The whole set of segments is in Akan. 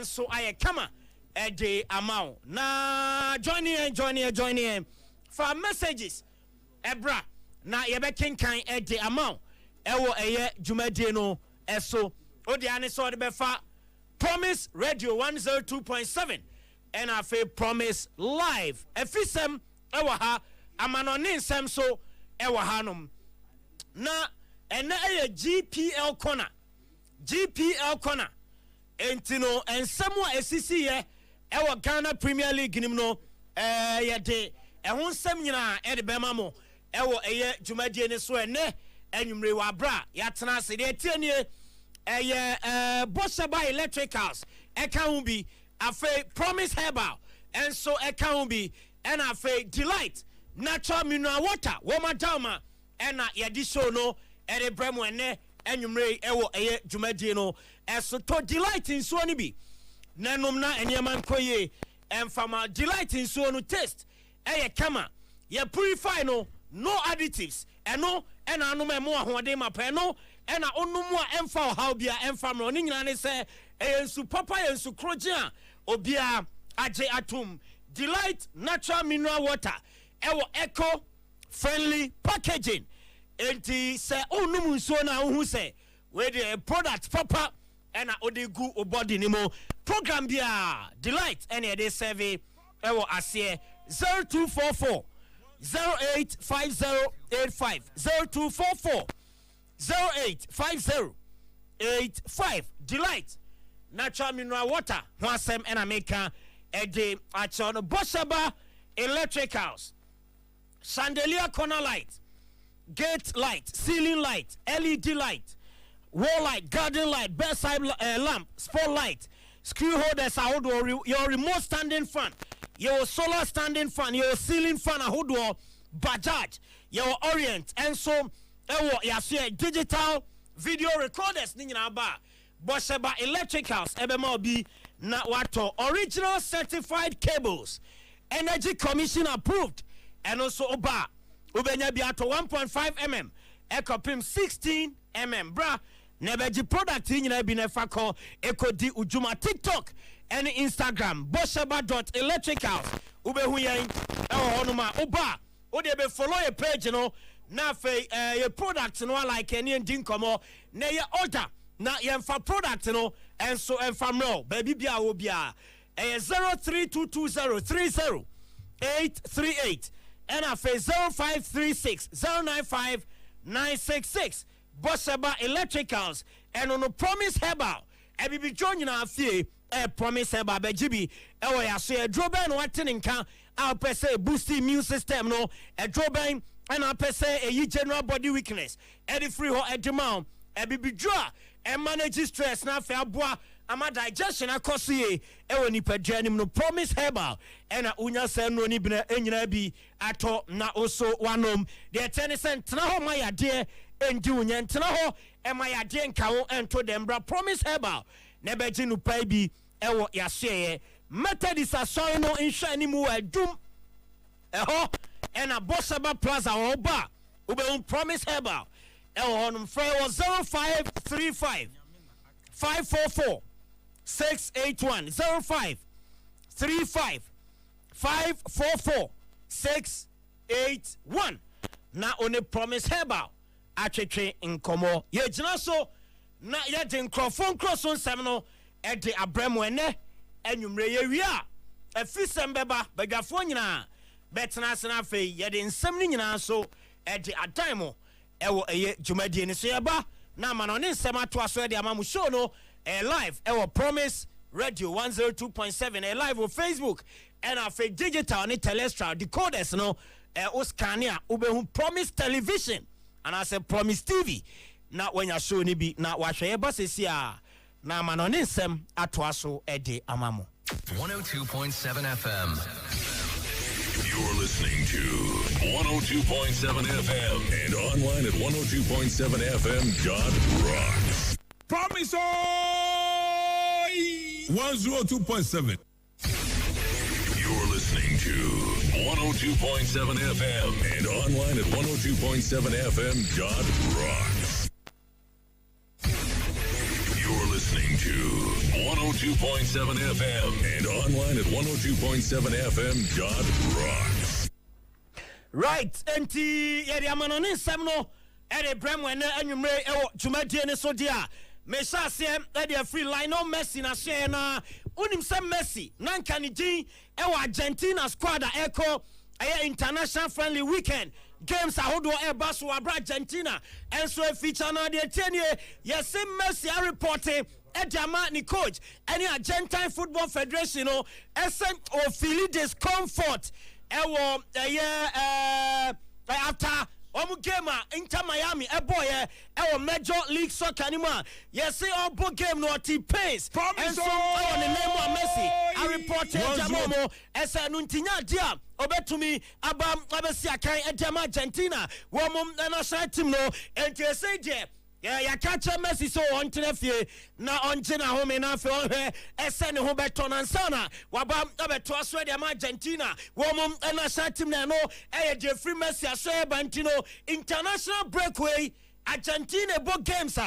and so I come a day amount. Na join in. For messages, Ebra, na yebekin kan a day amount. Ewo eye Jumadi no eso. Odiane so de befa Promise Radio 102.7 and afe Promise Live. Efisem ewa ha amanonin sem so ewa hanom. Na ena eye GPL corner. Entino ensemo esisi ye ewa Ghana Premier League nim no yede ehun nsem nyina e de bema mo ewo eye Jumadi ne so ene enwumre wa bra ya tena se de tienie Bosheba Electricals account be afe Promise Herbal and so account be and afe Delight Natural Mineral Water Woma Dama and yadi show no ere bremo ene enwumre ewo eye Jumadi no so to Delight in so ni bi nanom na enyeman koye fama Delight in so no taste kama ye purify no additives eno ena anu me mo ahode mapa eno ena onumu a emfa how bia emfa mro ni nyina ne se ensu papa ensu krogye obia age atum Delight Natural Mineral Water ewo eco friendly packaging enti se onumu so na hu se we the product papa ena odegu obody ni mo program bia Delight ene dey serve ewo ase 0244 085085 0244 085085 Delight Natural Mineral Water Wasem and America Ede Achon Bosheba Electricals Chandelier Corner Light Gate Light Ceiling Light LED Light Wall Light Garden Light Bedside Lamp Spotlight Screw holders your remote standing fan your solar standing fan your ceiling fan Bajaj your Orient and so digital video recorders ni nyina ba Bosheba Electricals ebema obi na wato original certified cables energy commission approved and also oba ubenya bi ato 1.5 mm ekopim 16 mm bra nebeji product nyina bi na fa call ekodi ujuma TikTok and Instagram bosheba.electricals ubehu yen honoma oba ode be follow your page no na fe your product no like any ndinkomo na your order na your product no and so and from no baby bia wo bia 0322030838 and a fe 0536095966 Bosheba Electricals and on Promise Herbal e be join na afie Promise Herbal be gibi e wo ya so e droben watin nka a pese boost immune system no e droben and I say a general body weakness. Eddie free ho edema. E bibi draw and manage stress na fe aboa ama digestion akosie e woni padwanim no Promise Herbal and unya se no ni bina enyina bi ato na oso wanom de tenisen tena ho ma yade endi unya tena ho e ma yade nka wo ento dembra Promise Herbal na beji no pai bi e wo yahye Methodist asoy no nhwa ni mu adum eho ena Bosheba Plaza oba ube Promise Herbal on Friday was 0535 544 681 0535 544 681 na one Promise Herbal atwetwe nkomo ye gina so na ye de nkrofon kroso nsem no e de abramo ene enwumre ye wia afisem beba bagafo nyina betena sena fe ye de nsem ni nyina so e de adan mo ewo eye Jumadi ni so yeba na ma no ne nsem ato aso de amamu show no live ewo Promise Radio 102.7 live on Facebook and afi digital ni terrestrial decoders no o scanner ubehu Promise Television and I say Promise TV na when you show ni bi na wahwe yeba sesi a na ma no ne nsem ato aso e de amamu 102.7 FM. You're listening to 102.7 FM and online at 102.7fm.rocks. Promise 102.7. You're listening to 102.7 FM and online at 102.7fm.rocks. You're listening to 102.7 FM and online at 102.7fm.rocks. Right, enti yedi amano ni nsem no ere brem wene anwumre ewo dwumadie ne so dia me sha se ere free line no Messi na share na unim se Messi na nka ni din ewo Argentina squad eko international friendly weekend games ahodo eba so abra Argentina enso e feature na de tienie yes Messi a reporting Edama ni coach any Argentine Football Federation no esen o feel discomfort ewo after omu game Inter Miami boy ewo Major League Soccer anima yes say obo game no ti pace and so on the name of Messi I reported Jamomo esa nuntinya dia obetumi abesi akan Edama Argentina wo national team no enti say je ya catch Messi so on tenefie na onjina home na fe ohwe ese ne ho beto na nsana waba abeto aso de Argentina wo mum national team na no de free Messi aso e bantino international breakaway Argentina bo games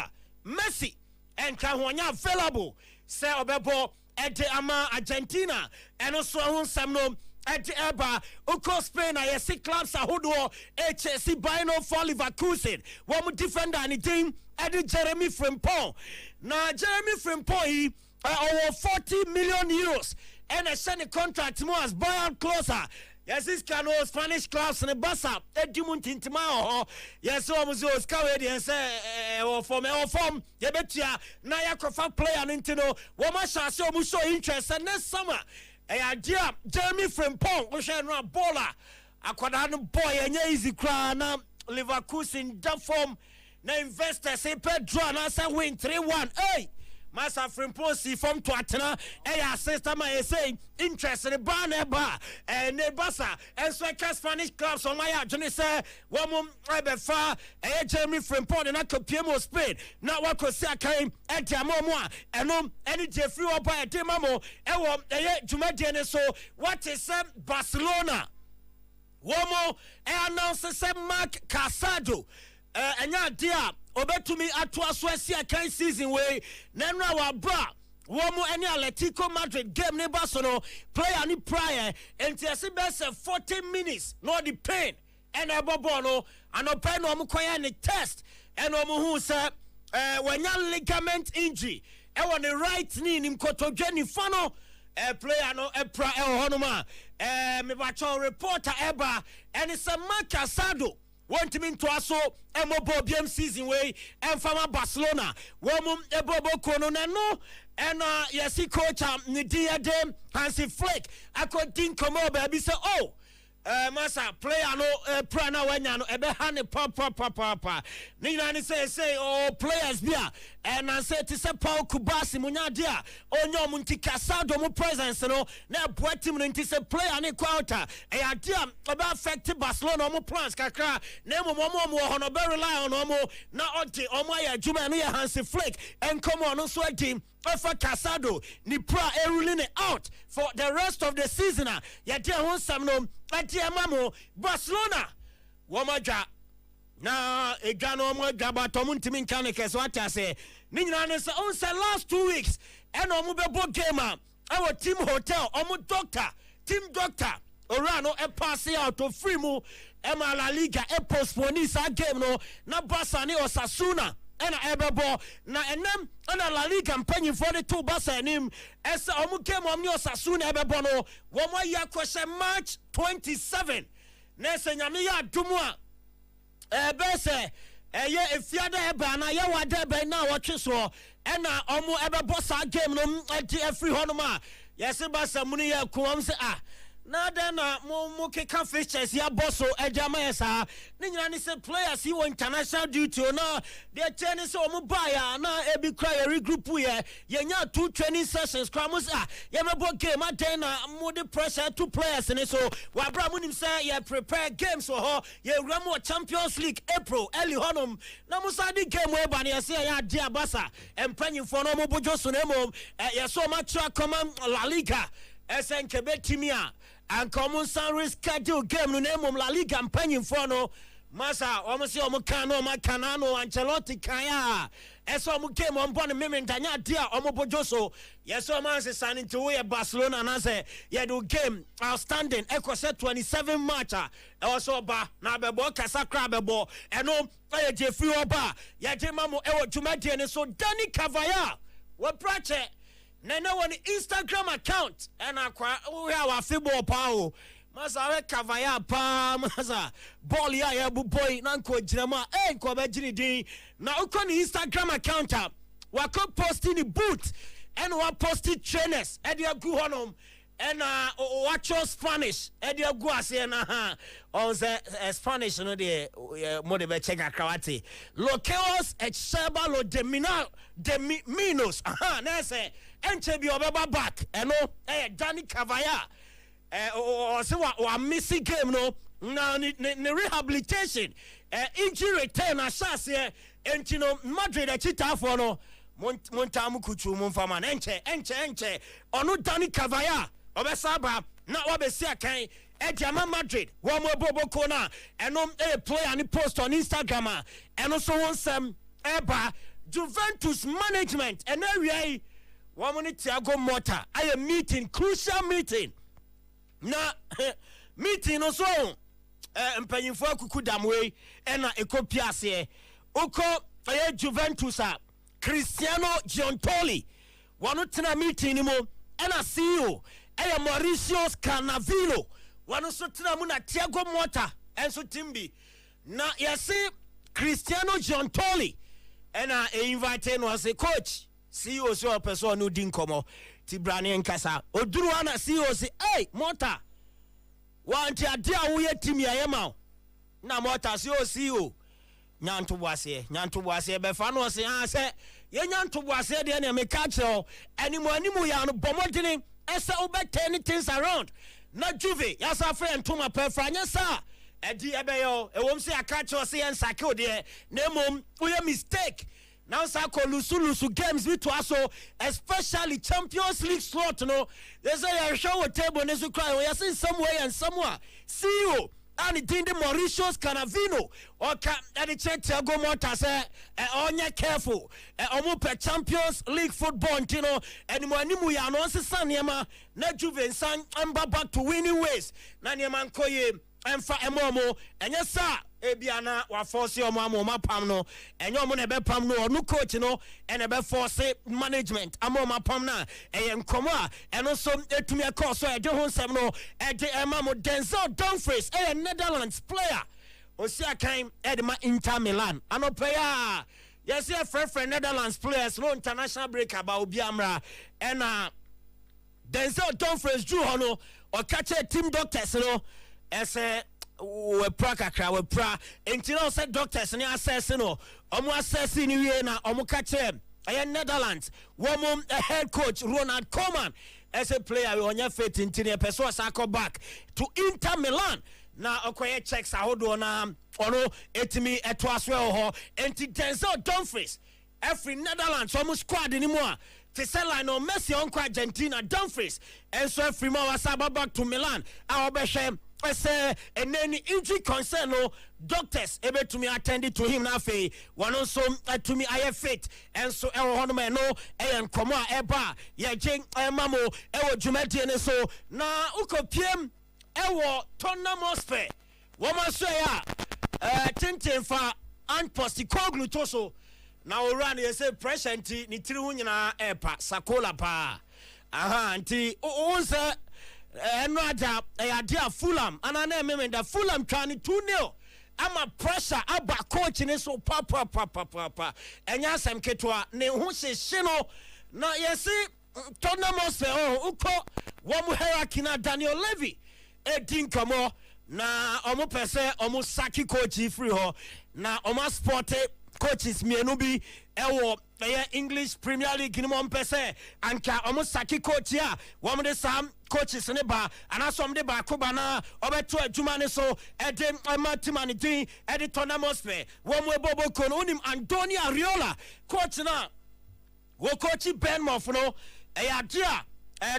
Messi and ka honya available say obebo ede ama Argentina eno so ho nsam no at Eba, Uko Spain, I see clubs a hoodoo, HSC Bino for Leverkusen. One defender and team, Eddie Jeremy Frimpong. Now, Jeremy Frimpong, over 40 million euros, and a send a contract more as Bayern closer. Yes, this can all Spanish clubs and a bus up. Edmund Tintimao. Yes, almost was covered and say, from you bet ya, Naya Kofa player and Intino, Womasha so much so interest, and next summer. Idea Jeremy Frimpong we shall run baller akwadano boy enye easy cry na Leverkusen da form na investors say Pedro na say win 3-1 hey Master Frimpong si form to atena assist am say interest in ba na ba ne basa and so Spanish clubs on my adwene say wo mum be fa Jeremy Frimpong na Copiemo Spain na wako si akan entiamomo a eno eni Jeffrey oba edemamo ewo dwumadie ne so what is Barcelona womo announce say Mark Casado enya dia obetumi atwa so asia kan season we na nra wa bra womo any Atletico Madrid game ne baso no player ni prior enti ase best 40 minutes no the pain and ebobo no anopa no mo kwaya ni test and omo hu say wanya ligament injury e won the right knee ni mkotodwe ni fano player no pra honoma me bacho reporter eba and it's a Mark Casado want to mean to us so BM season way and from Barcelona womum ebobo kono no and yes coach Nidia dem Hansi Flick I could think come over baby say oh masa player no prana wanya no ebe hane pa ni na ni say oh players bia and I say to say Paul Kubasi munya dia onyo munti Casado mu presence no na boa team no nti say player ne quarter e adia ebe affect Barcelona mu plans kakra na mo ho no be rely on omo na odi omo ya adwuma no ya Hansi Flick and come on so team for Casado ni pra ruling it out for the rest of the season ya dia ho sam no adia mamo Barcelona womaja na egano mo gaba to muntimi nkaneke so atase ni nyina ne se on say last 2 weeks and omo bebo game our team hotel omo team doctor orano e pass out to free mu e ma La Liga e postpone sa game no na Barca ni Osasuna ena ebebo na enem ana La Liga campaign for the two Barca nim esa omo game omni Osasuna ebebo no wo mo ya kwese March 27 na se nyame ya adumu a bese ye efiada eba na ye wada eba na wotwe so ena omo ebebo sa game no enti every honoma yes Barca muni ya kuwam se na then mo keka features ya bosso ejama yesa ni nyina ni say players he won international duty na they turn say omo buy na e bi cry regroup ye nya 2 training sessions kramos ye mebo game then mo the pressure to players ni so wa bra mo nim say ye prepare games for her ye ramo Champions League April early honum na mo sa di game we ba na say ya dia Barca empanyin for no mo bojo so na mo ye so match command La Liga SNK betimia and common san reschedule game no name La Liga campaign for no masa omo se omo kan no makana no Ancelotti kan eso omo game on born me ntanya dia omo bojoso yes o man se signing to we Barcelona na say ye do game outstanding ekose 27 match also ba na bebo kasakra bebo eno ye Jeffrey oba ye je mamo e wo dwumadie ne so Dani Cavaya we prache na no one Instagram account and akwa we our football pao masa we Cavaya pa masa ball ya bu boy na nko girema nko be giri din na uko ni Instagram account wa ko posting the boot and wa posting trainers e dey go honom and watch Spanish e dey go ase na on the Spanish no dey mo dey be check akrawati lokeos echebalo de minos na say enche bi obeba back eno Dani Cavaya or say wa missing game no na ni rehabilitation injury return asase entino Madrid achita for no montamu kuchu monfama enche onu Dani Cavaya obesaba na obesi akan Ejama Madrid wo mo boboko na eno player ni post on Instagram eno so wonsem eba Juventus management and area wo ni Thiago Motta aye meeting crucial meeting na meeting no so mpanyimfo akuku damwe ena ekopia ase uko aye Juventus Cristiano Giuntoli wonu tena meeting ni mo ena CEO aye Mauricio Cannavino wonu so tena mu na Thiago Motta enso timbi na yesi Cristiano Giuntoli ena invite no as a coach CEO so person no din komo ti brane nkasa oduru ana CEO say hey Motta wanti ade a wo yetim ya ma na Motta CEO nyanto boase be fa no say say ye nyanto boase de na me ka kire animu ya no bomodene ese obetani things around na Juve ya sa friend ntoma perfanya sa edi ebeyo ewom se aka kire say ensake ode na mom we mistake now sako lusu games we to aso especially Champions League slot no they say you show a table nesu cry we say somewhere and somewhere CEO and it the Mauricio Cannavino or can and it check Thiago Motta say onye careful omo per Champions League football you know and mo ya no se sanema na Juve san amba back to winning ways na niema nkoye emfa emomo enye sa ebiana wa force omo mapam no enye omo na be pam no onu coach no ene be force management amo mapam na eye nkomo a eno so etumi akọ so e de ho nsem no e de emamo Denzel Dumfries Netherlands player osi akan e de ma Inter Milan anopeya yes e friend Netherlands players no international break about obi amra ena Denzel Dumfries ju ho no o kache team doctors no ese we pra entino said doctors ni assess no omo assess ni wie na omo kache Netherlands woman head coach Ronald Koeman as a player we onya fit intine person sako back to Inter Milan na okoye checks ahodo na ono etimi eto aswe ho enti Denzel Dumfries every Netherlands omo squad ni mo a Tisela no Messi onko Argentina Dumfries enso every mo wasaba back to Milan a obehwe say and then injury concern no doctors able to me attended to him na fe one also to me I have fit and so e ho no me no e nkomo a eba ye gen mamo e wo dwumadi ne so na ukopiem e wo Tottenham Hotspur woman so ya tintin fa and Postecoglou to so na oran ye say pressure nti ni tiri hu nyina epa sakola pa aha nti o say Enrada Adia Fulham and I name the Fulham trying 2-0. I'm a pressure about coaching is so papa and yes I'm ketwa ne who says shino na yes Tottenham Hotspur uko one hierarchy na Daniel Levy Dinkamo na omo pese omo saki coach free ho na omo sport coaches mienu bi ewo English Premier League ni mo pese anka omo saki coach ya wo de sam coaches ne ba ana som de ba ko ba na obeto adwuma ne so ede matimani din ede Tottenham Hotspur wo mo bobo kon unim Antonio Ariola coach na wo coach Bournemouth no dia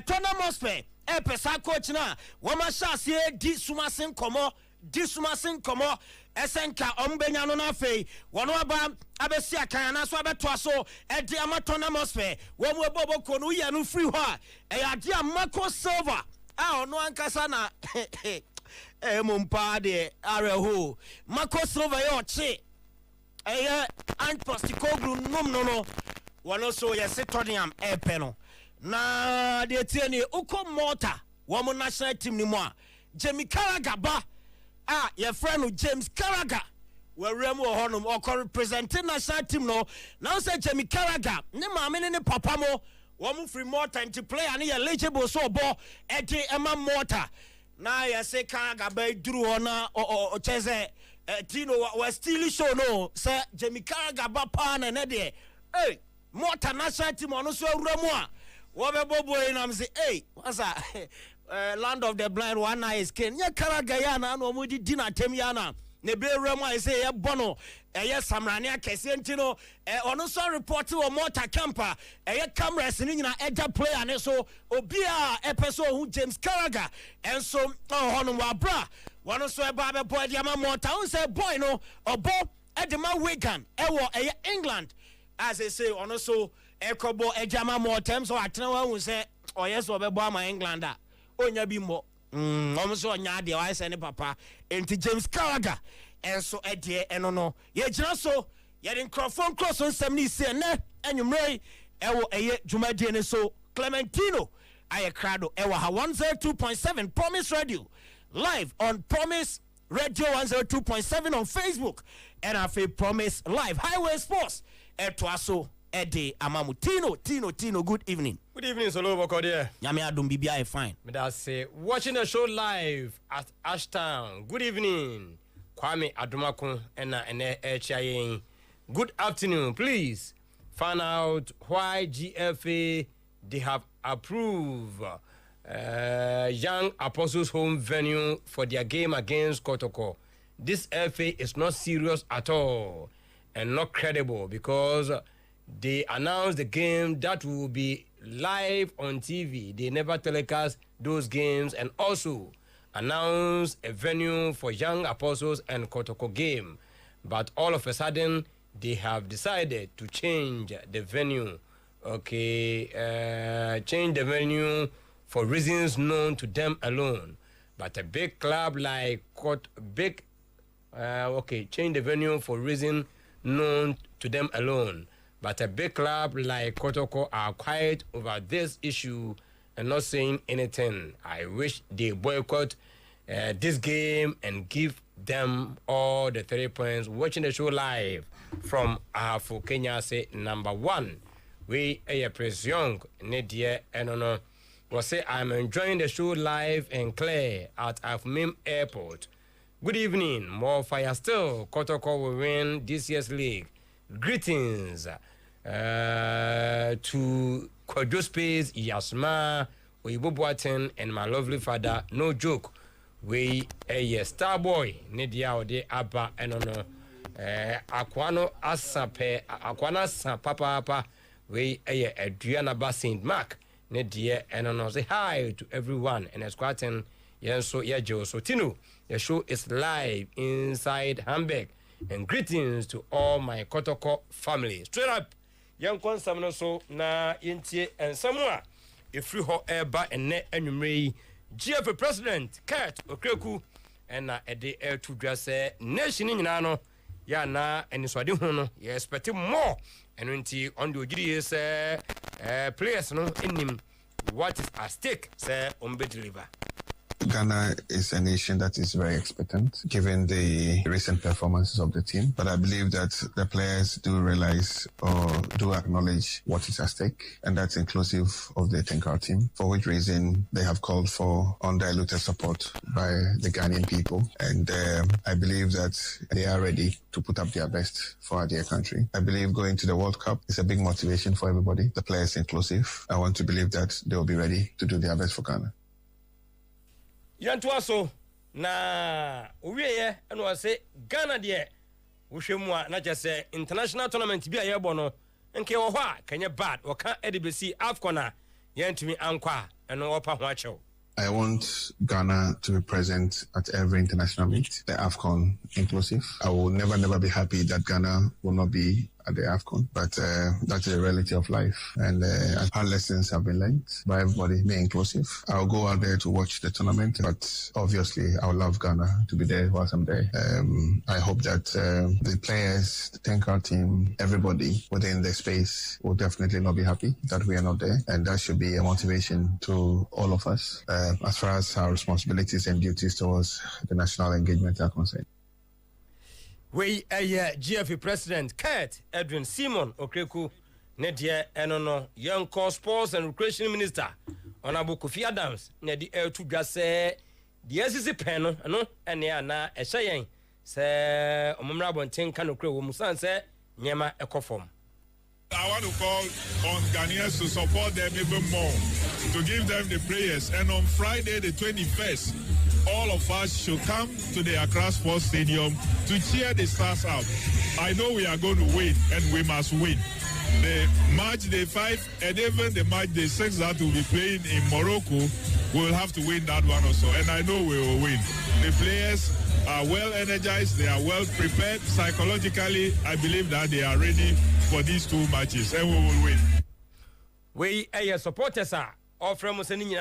Tottenham Hotspur pesa coach na wo ma shase di sumasen komo esenka ombenya no na afei wono aba abesi akan na so abeto aso edi amatonomos fe wo mu eboboko no ye no free ho a ade amako silver a ono ankasa na mumpa de areho mako silver ye oche Antposticoglu no wono so ye setonium epeno na de tieni uko mota wo national team ni mo a Jamie Carragher ba your friend James Carragher we rem wo honum o representing national team no now say Jamie Carragher ne maame ne papa mo wo mu free more time to play and you eligible so bo edi ema mota na ya say Carragher ba duru ona o cheze Tino was still show no say Jamie Carragher ba pa na de mota national team ono so remu a wo be bobo inam say what's that land of the blind one eye is king ya Carragher ya na no mudi dinner tem ya na ne be remu I say ya bono samrani akese ntino ono so report o mota camper cameras ni nyina eja player ne so obi a epeso hu James Carragher enso hono wa bra one so eba be boy dia ma mota un say boy no obo edema Wigan ewo England as I say ono so ekobo ejama motem so atena wa hu say oyes obebo ama England a onya bi mo so onya de wa say ne papa enti James Carragher enso edie eno no ye gina so ye den crofon cross on 70 se ne enwumrei ewo dwumadie ne so Clementino aye crado ewo ha 102.7 Promise Radio live on Promise Radio 102.7 on Facebook and afi Promise Live Highway Sports etwaso ede amamu Tino good evening. Good evening, Solo Bokodia. Nyame adum bibia fine. Me da say watching the show live at Ashtown. Good evening. Kwame Adumakun ene HIA. Good afternoon. Please find out why GFA they have approved Young Apostles home venue for their game against Kotoko. This FA is not serious at all and not credible because they announced the game that will be live on TV. They never telecast those games and also announced a venue for Young Apostles and Kotoko game. But all of a sudden, they have decided to change the venue. Change the venue for reasons known to them alone. But a big club like change the venue for reasons known to them alone. But a big club like Kotoko are quiet over this issue and not saying anything. I wish they boycott this game and give them all the 3 points. Watching the show live from Ahafo, Kenya, say number 1. We are Prince Young, Nadia, and will say I'm enjoying the show live and clear at Afmim Airport. Good evening, more fire still. Kotoko will win this year's league. Greetings to Kwajo Space, Yasma, Oyibo Boaten, and my lovely father. No joke. We a star boy, Nidia Ode Abba, and Aquano Asape, Aquana Sa Papa, we a Adriana Ba Saint Mark, Nidia, and say hi to everyone, and Esquaten, Yanso Yajo Sotino. The show is live inside Hamburg. And greetings to all my Kotoko family. Straight up, young Consamino so na Intie and Samoa. If you ho eba and net enumere GFA President Kurt Okreku and na ede air to dress nation in nano ya na and swadi hono you expect more and unti on the ogiri is players no in him what is at stake say umbe deliver. Ghana is a nation that is very expectant given the recent performances of the team. But I believe that the players do realize or do acknowledge what is at stake, and that's inclusive of the Tenkar team, for which reason they have called for undiluted support by the Ghanaian people. And I believe that they are ready to put up their best for their country. I believe going to the World Cup is a big motivation for everybody, the players inclusive. I want to believe that they will be ready to do their best for Ghana. Yantuaso na uwiye anu ase Ghana de wohwemu na just international tournament bi aye bono nke wo ho a kanye bad wo ka edibesi AFCON a yantumi ankwa eno opa ho achew I want Ghana to be present at every international meet, the AFCON inclusive. I will never be happy that Ghana will not be at the AFCON, but that's a reality of life. And our lessons have been learned by everybody, me inclusive. I'll go out there to watch the tournament, but obviously I would love Ghana to be there whilst I'm there. I hope that the players, the technical team, everybody within the space will definitely not be happy that we are not there. And that should be a motivation to all of us as far as our responsibilities and duties towards the national engagement are concerned. We GFA President Kurt Edwin Simon Okreku Nedia Enono Young Core Sports and Recreation Minister Honorable Kofi Adams Nedi to just say the SEC panel and na a saying say Omrabon Tin Kanokre Musan say Nyama Ecoform. I want to call on Ghanaians to support them even more, to give them the prayers. And on Friday, the 21st, all of us should come to the Accra Sports Stadium to cheer the Stars out. I know we are going to win, and we must win. The match day 5 and even the match day 6 that will be playing in Morocco, we'll have to win that one also. And I know we will win. The players are well energized, they are well prepared. Psychologically, I believe that they are ready for these 2 matches, and we will win. We supporters are offering us any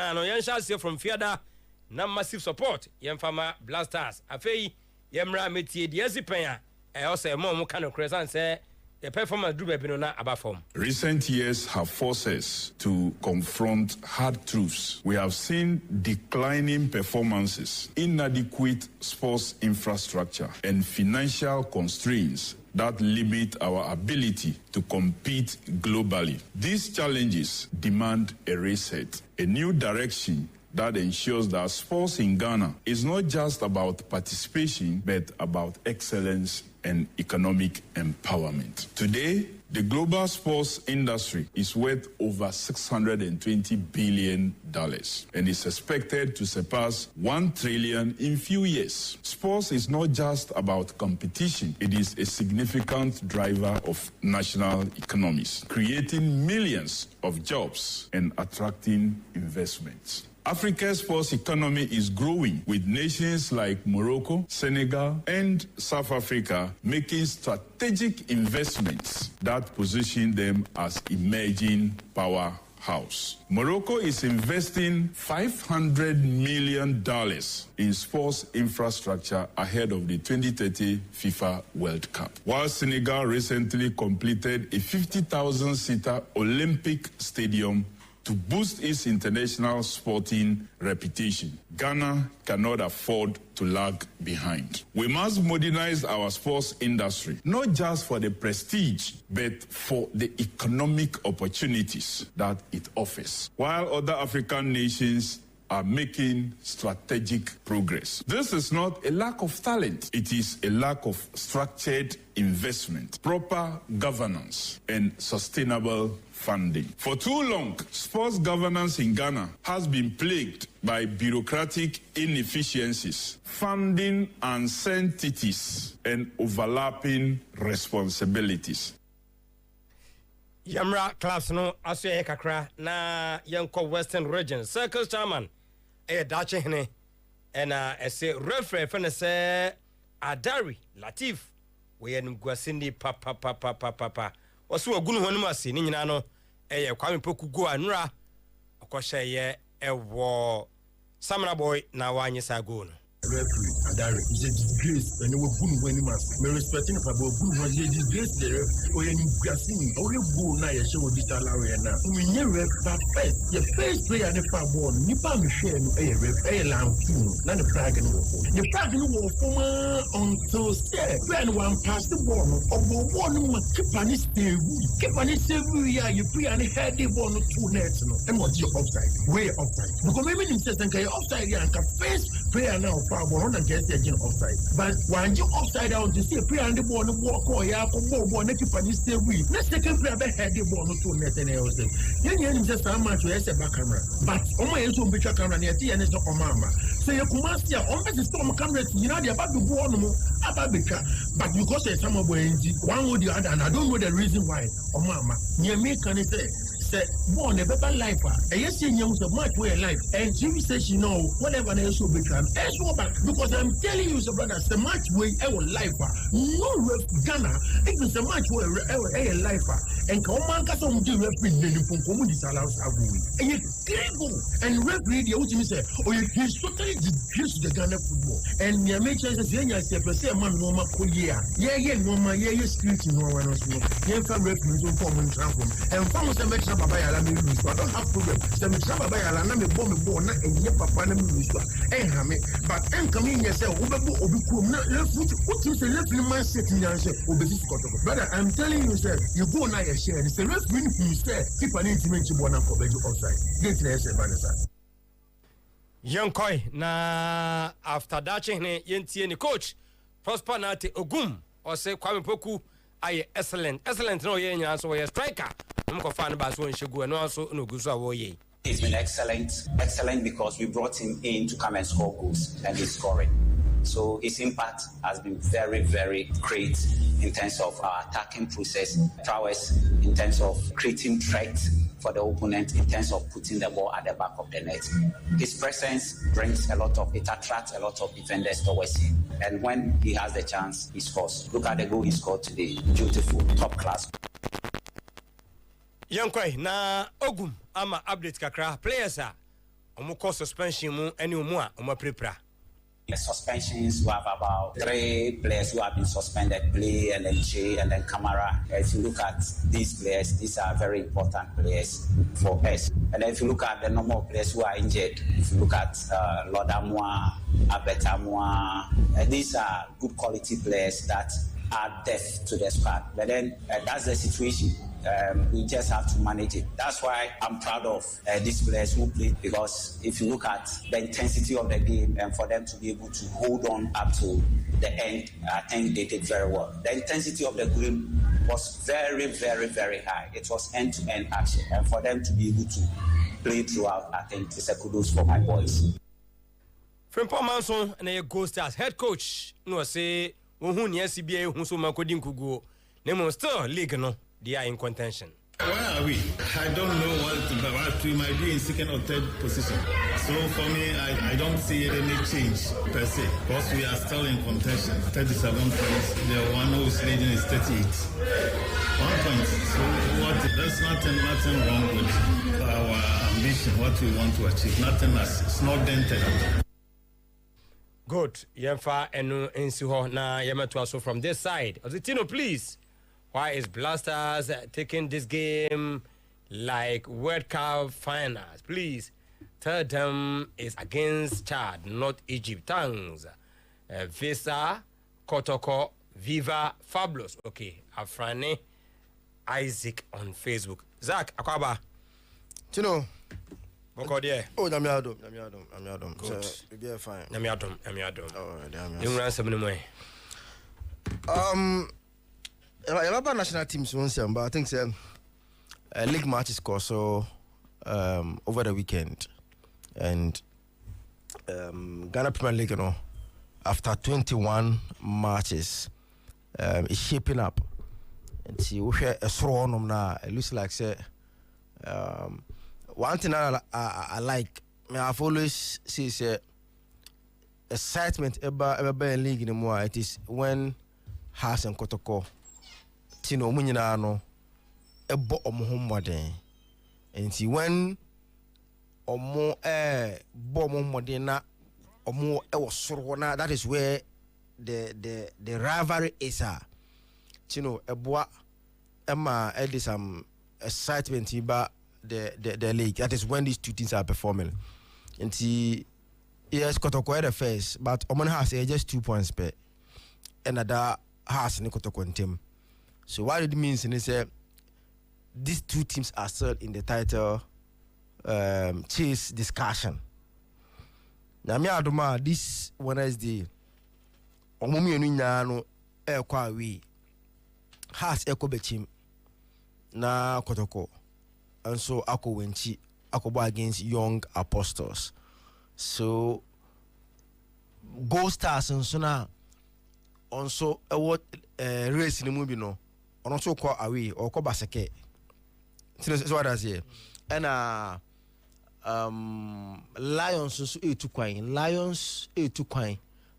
from Fiada. Na massive support Yemfama Blasters afei Yemra metie de asipanya also mo kan okresan say the performance do be no na abafom. Recent years have forced us to confront hard truths. We have seen declining performances, inadequate sports infrastructure, and financial constraints that limit our ability to compete globally. These challenges demand a reset, a new direction that ensures that sports in Ghana is not just about participation, but about excellence and economic empowerment. Today, the global sports industry is worth over $620 billion and is expected to surpass $1 trillion in few years. Sports is not just about competition. It is a significant driver of national economies, creating millions of jobs and attracting investments. Africa's sports economy is growing, with nations like Morocco, Senegal, and South Africa making strategic investments that position them as emerging powerhouse. Morocco is investing $500 million in sports infrastructure ahead of the 2030 FIFA World Cup, while Senegal recently completed a 50,000-seater Olympic stadium to boost its international sporting reputation. Ghana cannot afford to lag behind. We must modernize our sports industry, not just for the prestige, but for the economic opportunities that it offers, while other African nations are making strategic progress. This is not a lack of talent. It is a lack of structured investment, proper governance, and sustainable funding. For too long, sports governance in Ghana has been plagued by bureaucratic inefficiencies, funding uncertainties, and overlapping responsibilities. Yamra class no aso kakra na yanko Western Region Circle Chairman dache hene ena ese referee fene se Adari Latif we yen gwasindi papa oso ogunu ho nima se ni nyina no Kwame Poku go anura akoshe ye ewo Samra boy na wanye sa go no referee Adari is a disgrace and we good when him me respecting for good when he disgrace the ref or any grassing or you go na ye show digital area na we near ref that first the first player the far ball nipa me share no ref lampu na the flag no the flag no wo form until say when one pass the ball no ball no keep an stay ya you play and head the ball no two nets no and what you offside way offside because maybe him say say offside ya can first player now ball and get the offside. But when you offside down to see a player and the ball walk or ya ball and keep and stay with. The second player had the ball to net and else. Then just how much we have back camera. But on my own picture camera near the end is not mama. So you come out here on the storm camera, you know, the about the ball no about the but because there's some of one or the other, and I don't know the reason why. Oh mama, near me can say say born a better life. And yes, you know the much way life. And Jimmy says you know whatever else will become. Because I'm telling you, brother, the much way our life. No ref Ghana. It is the much way our life. And come on, cause I'm doing referee from community allows a boy. And you critical and referee the ultimate say, oh, he's totally disgraced the Ghana football. And you make sense as you say, man, no more yeah, no more, yeah, street, no one else. Yeah, from referee to form and transform. And from the Metro Babaya, I don't have problem. The Metro Babaya, I'm a bomb born and yet Papa and Hammy. But I'm coming yourself, Obikum, what you say, let me man sitting there and say, brother, I'm telling you, sir, you go now, share. It's the referee who said, keep an intimate one for Beju outside. Get there, sir. Young Koi, na after that, Yenti and coach, Prosper Nate Ogum, or say Kwame Poku, I excellent, no, yeah, so a striker. I'm going to find about so and Shogu and also no Gusa Woye. He's been excellent because we brought him in to come and score goals and he's scoring. So his impact has been very, very great in terms of our attacking process, prowess, in terms of creating threats for the opponent, in terms of putting the ball at the back of the net. His presence it attracts a lot of defenders towards him. And when he has the chance, he scores. Look at the goal he scored today. Beautiful, top class. Yankoi, na Ogum, ama update kakra. Players are omuko suspension mu any umua prepra. The suspensions, we have about 3 players who have been suspended, Play and then Che and then Kamara. If you look at these players, these are very important players for us. And then if you look at the number of players who are injured, if you look at Lodamwa, Abetamwa, these are good quality players that are deaf to the squad. But then that's the situation. We just have to manage it. That's why I'm proud of these players who played, because if you look at the intensity of the game and for them to be able to hold on up to the end, I think they did very well. The intensity of the game was very, very, very high. It was end-to-end action. And for them to be able to play throughout, I think it's a kudos for my boys. From Paul Manson and a Gold Stars head coach, no say, who near CBA, who so Makodin could go, name still league no. They are in contention. Where are we? I don't know what we might be in second or third position. So for me, I don't see any change per se, because we are still in contention. 37 points. The one who is leading is 38. 1 point. So there's nothing wrong with our ambition, what we want to achieve. Nothing else. It's not dented. Good. Yemfa enu ensiho na yemetu aso from this side. Ozitino, please. Why is Blasters taking this game like World Cup finals? Please tell them it's against Chad, not Egypt. Thanks. Visa, Kotoko, Viva, Fabulous. Okay, Afrane, Isaac on Facebook. Zach, Akwaba. Tino. Oh, Namiadum. Good. So, you're fine. Namiadum. Oh, damn. You run 7 way. I love national teams once, but I think league matches so over the weekend, and Ghana Premier League, after 21 matches, is shaping up. And see, we share a strong now. It looks like one thing I like. I've always said excitement about in league anymore. It is when Haas and Kotoko. Tino munyina no ebo omohommode enti when omo bo omohommode na omo ewo soro na, that is where the rivalry is. Tino eboa ema edi some excitement about the league. That is when these two teams are performing. Enti yes, Kotoko the first, but omo has just 2 points per another has ni Kotoko team. So what it means is these two teams are still in the title chase discussion. Now me adoma this Wednesday omumi enu nyano ekwa we has ekobechim na Kotoko, and so ako wenchi akobo against Young Apostles. So Gold Stars and so na also what race in the movie no. Also call away or call basake So what I say, and Lions so to coin. Lions to coin.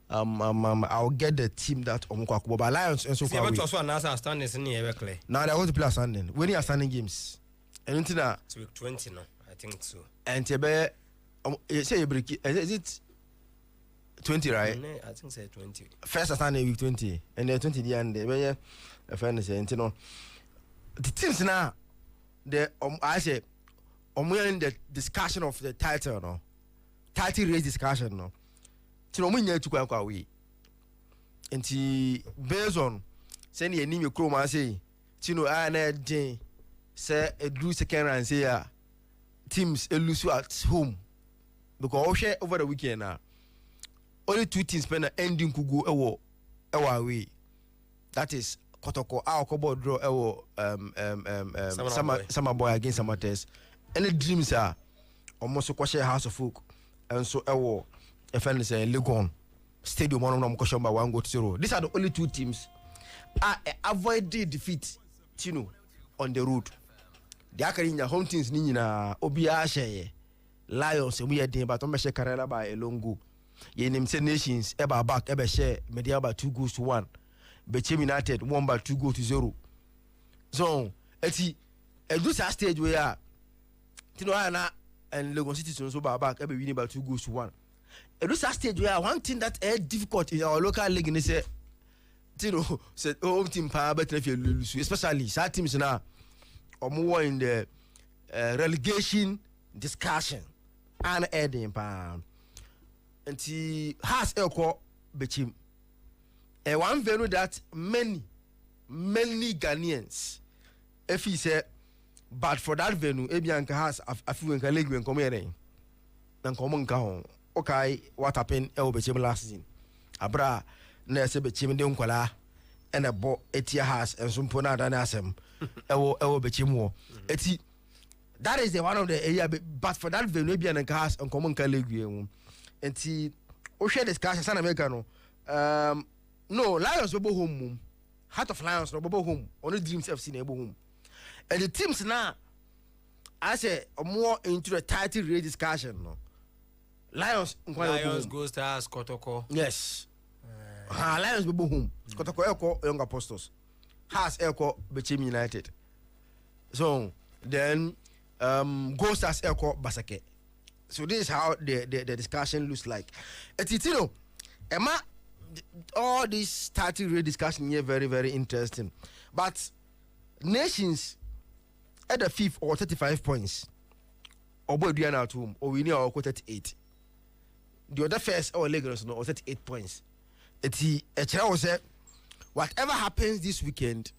I'll get the team that but Lions and so far. Also another standings in here clear. Now they want to play standing. When you are standing games, and until now, it's week 20 no, I think so. And Tebe, say you break. Is it 20 right? I think say 20. First standing week 20, and then 20 the end. When a friend say, you know, the teams now, the I say, in the discussion of the title, no, title race discussion, no. Tino mo nya tu kwa we enti based on say na enim ekro ma say tino na den say edu second round say teams lose at home because we over the weekend na only 2 teams spend ending kugo ewo away, that is Kotoko Akobo draw ewo Summer Boy against Samates. Any dreams are almost kwashe House of Folk and so ewo a friend is a Legon Stadium 1 by 1 goal to 0. These are the only 2 teams avoid the defeat Tino on the road. The Akarinya home teams Nina Obia Sheye Lions we are but on Meshe Carrera by a long go. Ye name say nations eba back eba share media by 2 goals to 1. Bechem United 1 by 2 goals to 0. So eti this stage where Tino Ana and Legon City so back eba winning by 2 goals to 1. This stage where one thing that is difficult in our local league is say, you know, say home team power better if you lose, especially some teams now or more in the relegation discussion and adding pound. And he has a call between a one venue that many Ghanaians, if he said, but for that venue, Ebianka has a few in Kalegu and Comere and Common. Okay, what happened? Became last season. Abra, Nessa became the Uncola, and a bo Etia has and some Pona than Assam. Became war. That is the one of the area, but for that Venubian and cars and common Caligu. And see, Osha discussion San Americano. No, Lions will go home. Heart of Lions will go home. Only dreams have seen a home. And the teams now, I say, are more into the title race discussion. No. Lions goes to ask Kotoko. Yes. Lions will go home. Kotoko Elko Young Apostles. Has Elko Bechem United. So then goes as Elko Basake. So this is how the discussion looks like. Etitino, Emma, all this title race discussion here very, very interesting. But nations at the 5th or 35 points. Or boy Diana at home, or we need our 38. The other first our Lagos no 38 points. It's a child said whatever happens this weekend,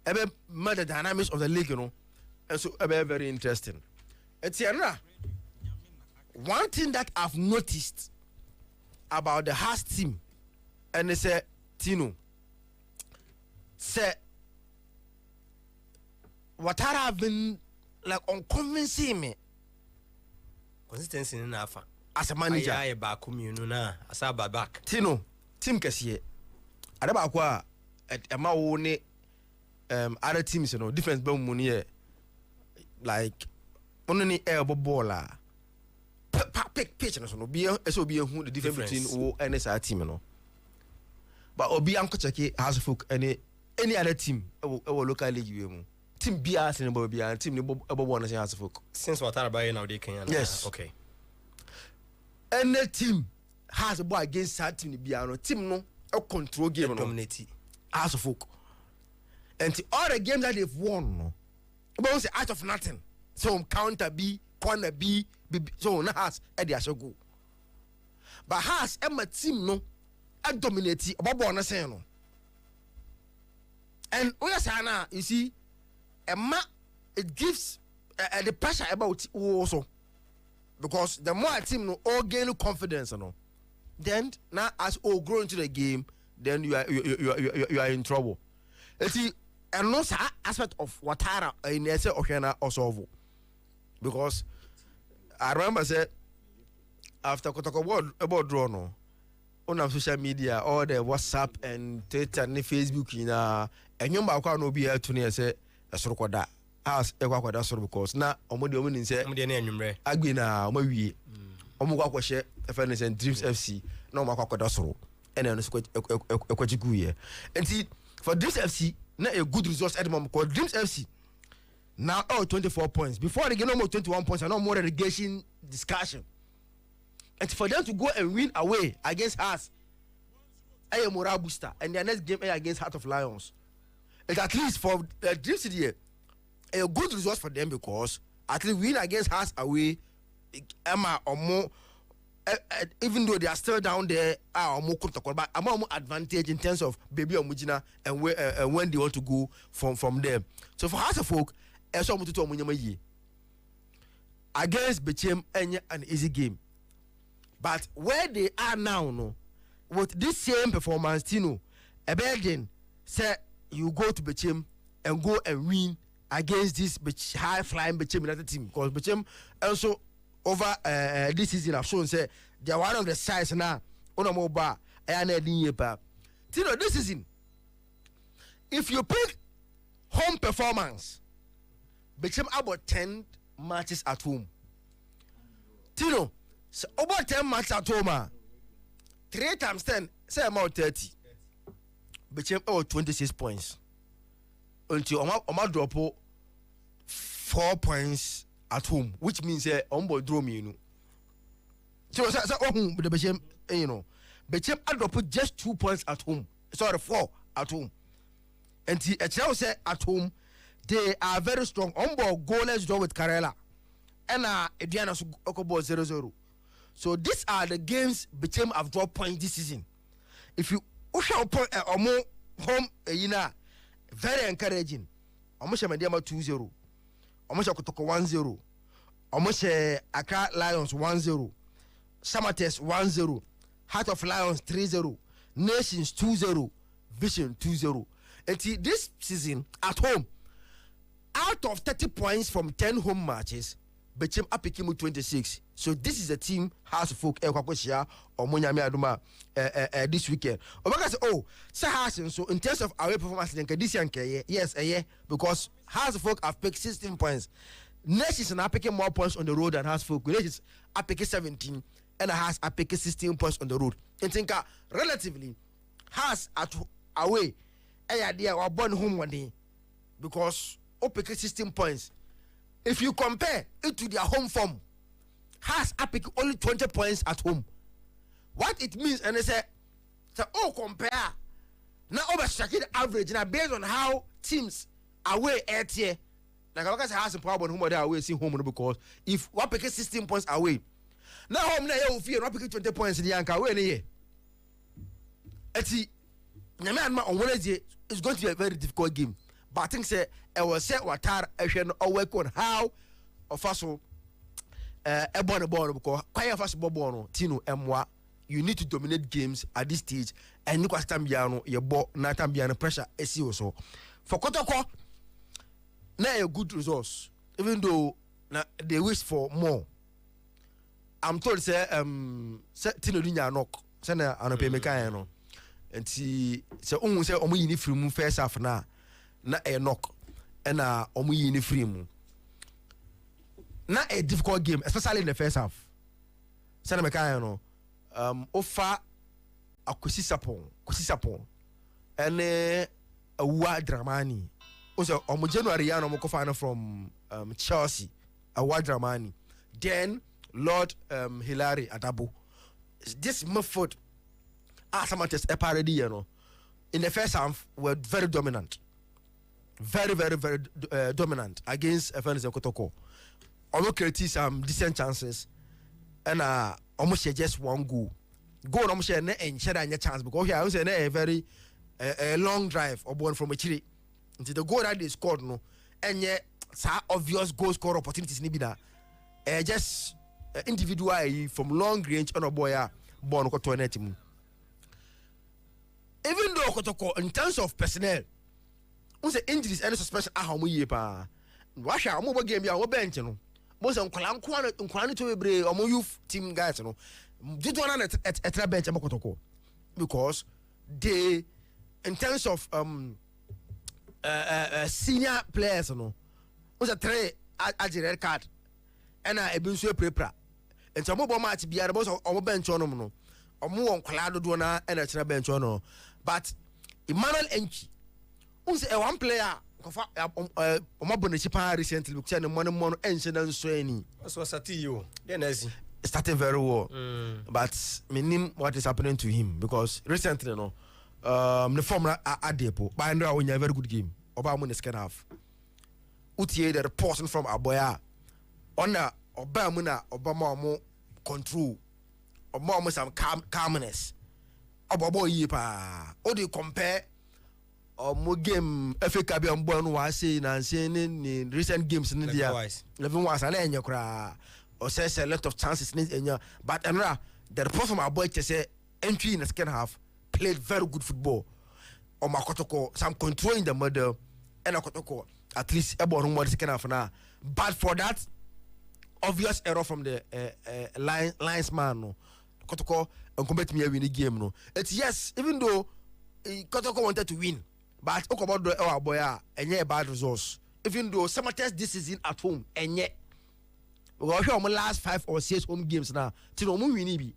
the dynamics of the league, you know, and so very interesting. It's one thing that I've noticed about the Hearts team, and they say Tino say what have been like unconvincing me. Consistency in Afa. As a manager, I back na asaba back. Tino, team kesiye. Adaba kwa ema woni other teams you know difference be money like only elbow baller. Pick pitch no so no be so be who the difference between O and SR team you know. But obi anko check House of Folk any other team our local league you team BR in Bobia team no ebo one House of Folk. Since what are by now they can. Yes. Okay. Any team has a boy against that team team no a control game no dominate House of Folk. And all the games that they've won no about say out of nothing. So counter B, corner B, so na has Eddie Ashogo. But has a team no a dominate about one say no. And we are saying now, you see, it gives the pressure about also. Because the more a team no all gain confidence, you know, then now as all grow into the game, then you are in trouble. You see, and no aspect of Watara in Ese Oshana or Sovo. Because I remember said after Kotoko about draw no on social media, all the WhatsApp and Twitter and Facebook and you know no be here to say a sorokoda House ekwa soro because na omo de omo ni say omo de na enwumre agbe na omo wie omo kwa hye FNS and Dreams FC na omo kwa soro ene no ekwaji guye enti for Dreams FC na a good result at mom because Dreams FC now 24 points before they get almost 21 points and no more relegation discussion, and for them to go and win away against us a morale booster, and their next game against Heart of Lions, it at least for Dream City a good result for them because at least win against us away Emma or more, even though they are still down there or more but a more advantage in terms of baby or mujina and where when they want to go from them. So for House of Folk against Bechem an easy game, but where they are now, no, with this same performance, Tino, a burden say you go to Bechem and go and win against this high flying Bechem United team because Bechem also over this season have shown say they are one of the sides now on a mobile and Tino, this season, if you pick home performance, Bechem about 10 matches at home. Tino, so about 10 matches at home, 3 times 10, say about 30. Bechem about 26 points. Until Oma drop 4 points at home, which means Ombo draw me, you know. So the Bechem, you know, Bechem I drop just 2 points at home. Sorry, 4 at home. And the Chelsea at home. They are very strong. Ombo goalless draw with Karela. And Ediana Okobo 0-0. So these are the games Bechem have dropped points this season. If you usher point more home very encouraging. Omusha Mediama 2-0. Omusha Kotoko 1-0. Omusha Accra Lions 1-0. Samates 1-0. Heart of Lions 3-0. Nations 2-0. Vision 2-0. And this season at home, out of 30 points from 10 home matches, Bechem Apikimu 26. So this is a team House of Folk Ekwakoshia or Munyami Aduma this weekend. Obaka say, oh, say House, so in terms of away performance, this year, yes, because House of Folk have picked 16 points. Nations are picking more points on the road than House of Folk. Nations are picking 17 and House are picking 16 points on the road. And think relatively, House at away, they are born home one day because Opec 16 points. If you compare it to their home form, has Epic only 20 points at home. What it means, and they say, compare now over the average now based on how teams away at here. Like I has a problem whom they away see home because if one pick 16 points away, now home now you fear one pick 20 points in the anchor away here. On Wednesday it's going to be a very difficult game. But I think say I will say what I work on how of us a born because quite fast bono Tino Mwa. You need to dominate games at this stage and look at Tambiano, your ball not Tambiano pressure SEO so for Kotoko now a good resource, even though they wish for more. I'm told say Tino Dinya knock send a pay mekano and see so say omu yini free first half na a knock and omu yini free mu. Not a difficult game, especially in the first half. Send a mekano offer a kusisapon and a wa dramani. Also, January Mokofano from Chelsea, a wa dramani. Then Lord Hilary Adabo. This Mufford Asamates a parody, you know. In the first half were very dominant. Very dominant against FNS and Kotoko. Almost created some decent chances and almost just one goal. Goal almost and share any chance because here I was a very long drive or born from a chili until the goal that they scored no and yet obvious goal score opportunities nibida just individual from long range on a boy born to an team. Even though Kotoko in terms of personnel, the injuries and suspension are how we pa. Washa mobile game ya bench no. Most unkwani to be or youth team guys no. Did one at bench Kotoko because they in terms of senior players no was a three as a red card and I been so prepra and some more match be a boss or bench on no or more on Clado Dona and a bench on but Emmanuel Enchi who's a one player recently because the money incident so any was at you then started very well but meaning what is happening to him because recently the former Adepo by now when you have a very good game Obama in the second half Utie the person from Aboya on Obama control Obama some calmness Obabo yipa or do you compare or more game FA Cup on Bon was saying and saying in recent games in India 11 was an end or says a lot of chances in your but the report from Aboy to say entry in the second half played very good football or Makotoko some controlling the murder and Akotoko at least about one second half now but for that obvious error from the linesman no Kotoko and commit me win the game no it's yes even though Kotoko wanted to win but about the Aboya and yeah bad results even though some test this season at home and yet we are here last 5 or 6 home games now till we win be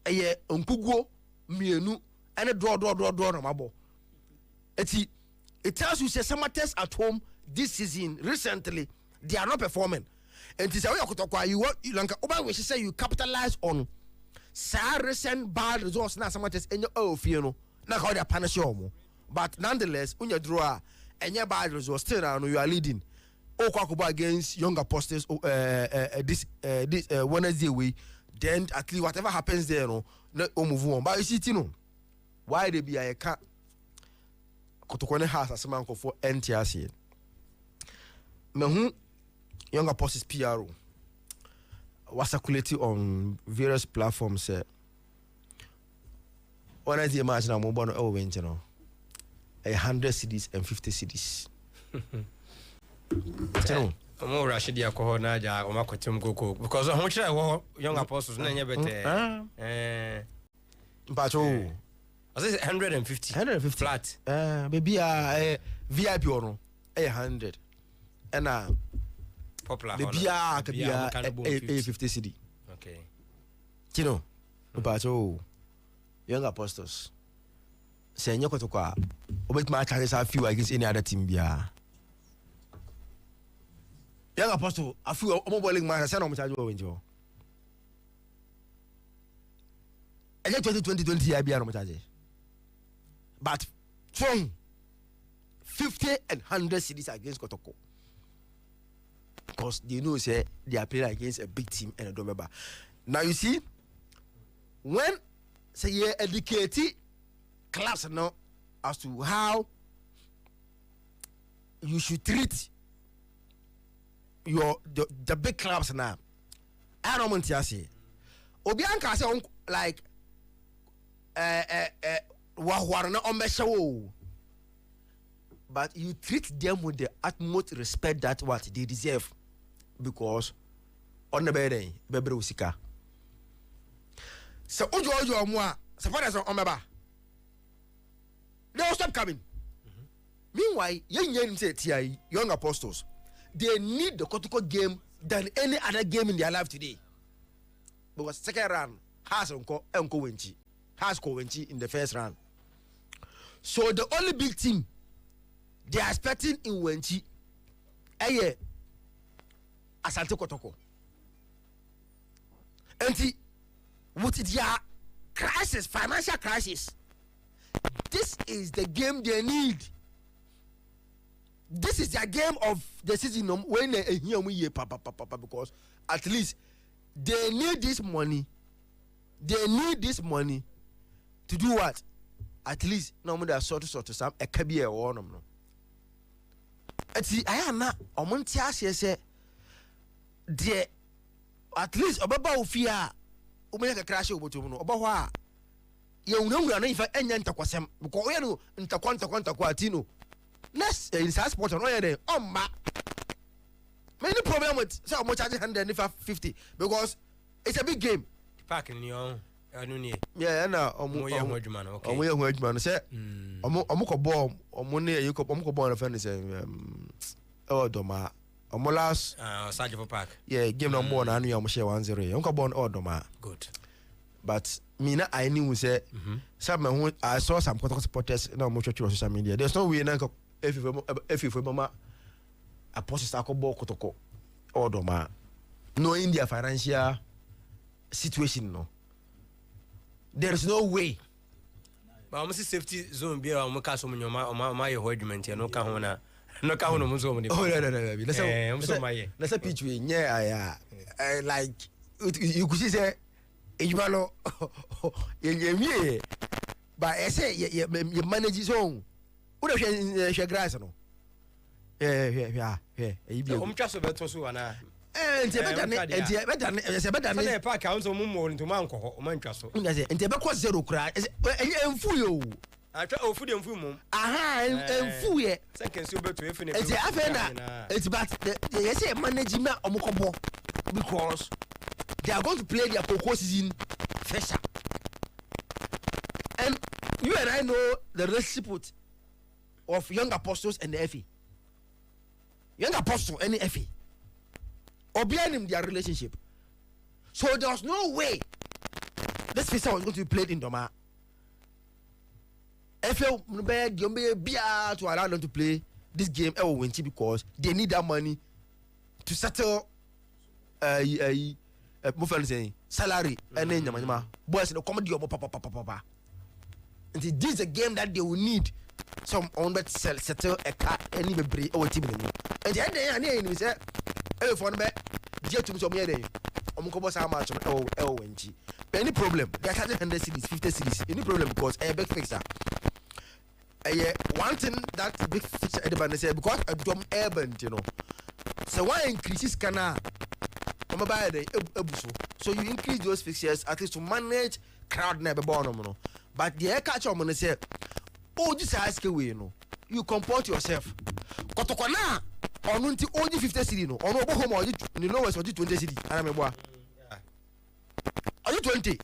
eh onkugo mienu and a draw no mabo it tells you say some test at home this season recently they are not performing and this you like we say you capitalize on recent bad results now some test in your you know now how they punish you but nonetheless when you draw and your bad results still now you are leading against Young Apostles this Wednesday way then at least whatever happens there no move on but you see you know why they be a cat Kotokone has as a man for NTRC mehu Young Apostles PRO was circulating on various platforms Wednesday match na mo bono e win you know 100 cedis and 50 cedis Omo Rashidi alcohol na ja o makotem koko because ho kire Young Apostles na nya bete mpacho I say 150 flat baby VIP or no 100 and popular baby can be 50 cedi okay you know mpacho Young Apostles say nyoko to kwa obet ma charge a few against any other team bia Young Apostle a few omoboling man say no charge o wenjo and 2020 year bia no charge but from 50 and 100 cities against Kotoko because they know say they are playing against a big team and a domeba now you see when say you educate class now as to how you should treat the big clubs now. I don't want to say Obianka say like but you treat them with the utmost respect that what they deserve because on the bed bebe usika so ojo mo so far as on meba they will stop coming. Meanwhile yen say TI Young Apostles they need the Kotoko game than any other game in their life today because second round has Enko Wenchi has Kowenchi in the first round so the only big team they are expecting in Wenchi Asante Kotoko and with their crisis financial crisis this is the game they need. This is their game of the season when they hear me because at least they need this money. They need this money to do what? At least no more sort of some a cabier or no. See, I am not a montias say dear at least about fear make a crash over to no about you know if I enter Takwasem because we know in Taquantino. Next in sport on many problem with so much charging 150 because it's a big game. Park in your yeah, na omo say omo ko ball omo ne you ko omo ko ball friend say oh doma Omolas Sajifo Park. Yeah, game no more na anu ya mo share 1-0. Unka born odoma. Good. But me na I knew say some I saw some Kotoko supporters na mo church on social media. There's no way na if mama a post akobo Kotoko odoma. No in their financial situation no. There is no way. But almost safety zone be our muka so nyoma my argument no ka ho na no ka ho no mo so mo. Oh no. Let's say pitch we like you could say Ejumalo ye but I say you manage his own. Who the share grass no? Yeah. Trust better so na. Better park council mo into man ko o man twaso. Enti be ko zero kra. Emfu yo. Atwa ofu de mfu mum. Emfu ye. Second so beto efi na. Enti afena. Enti but you say management omokobo because they are going to play their Poku season fresher. And you and I know the relationship of young apostles and the FA. Young apostle and the FA. Or behind him their relationship. So there was no way this fixture was going to be played in Doma. FA to allow them to play this game because they need that money to settle salary and then boys no comedy papa. And this is a game that they will need some on that settle a car any be or team. And then we say for the get to some here omukobo sa match LNG. Any problem? They are charging 100 cities, 50 cities. Any problem because a big fixer. One thing that big fixer everybody say because a dumb urban, you know. So why increases canal? So you increase those fixtures at least to manage crowd never born. But the air catcher on say, oh, this ask away, you comport yourself. Kotokona on only 50 city no. On over home or the lowest or 20 city. I remember. Are you 20?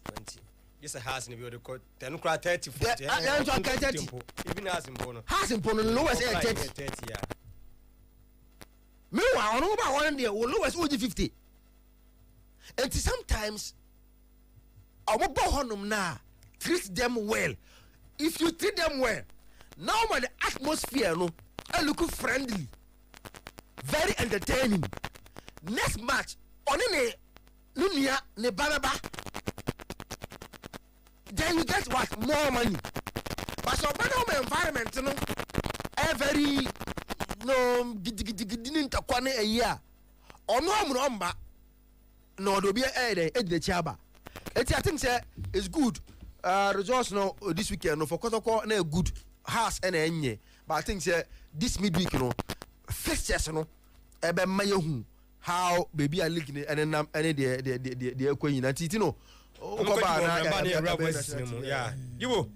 Yes, a house in the court. 10 crowd 30. Even has in Pono lowest 30. Meanwhile, on over one day, lowest only 50. And sometimes our bohonum now treat them well. If you treat them well, now the atmosphere no, I look friendly, very entertaining. Next match, on Nunia Nebanaba, then you get what more money. But so bad environment, you know, very no didn't a year or no number. No, do be the chaba. I think say it's good. Results no this weekend no for Kotoko no good house and enye. But I think say this midweek no fixtures no ebe mayehu how baby a league and then any the ekwenyi na titino. Yeah. You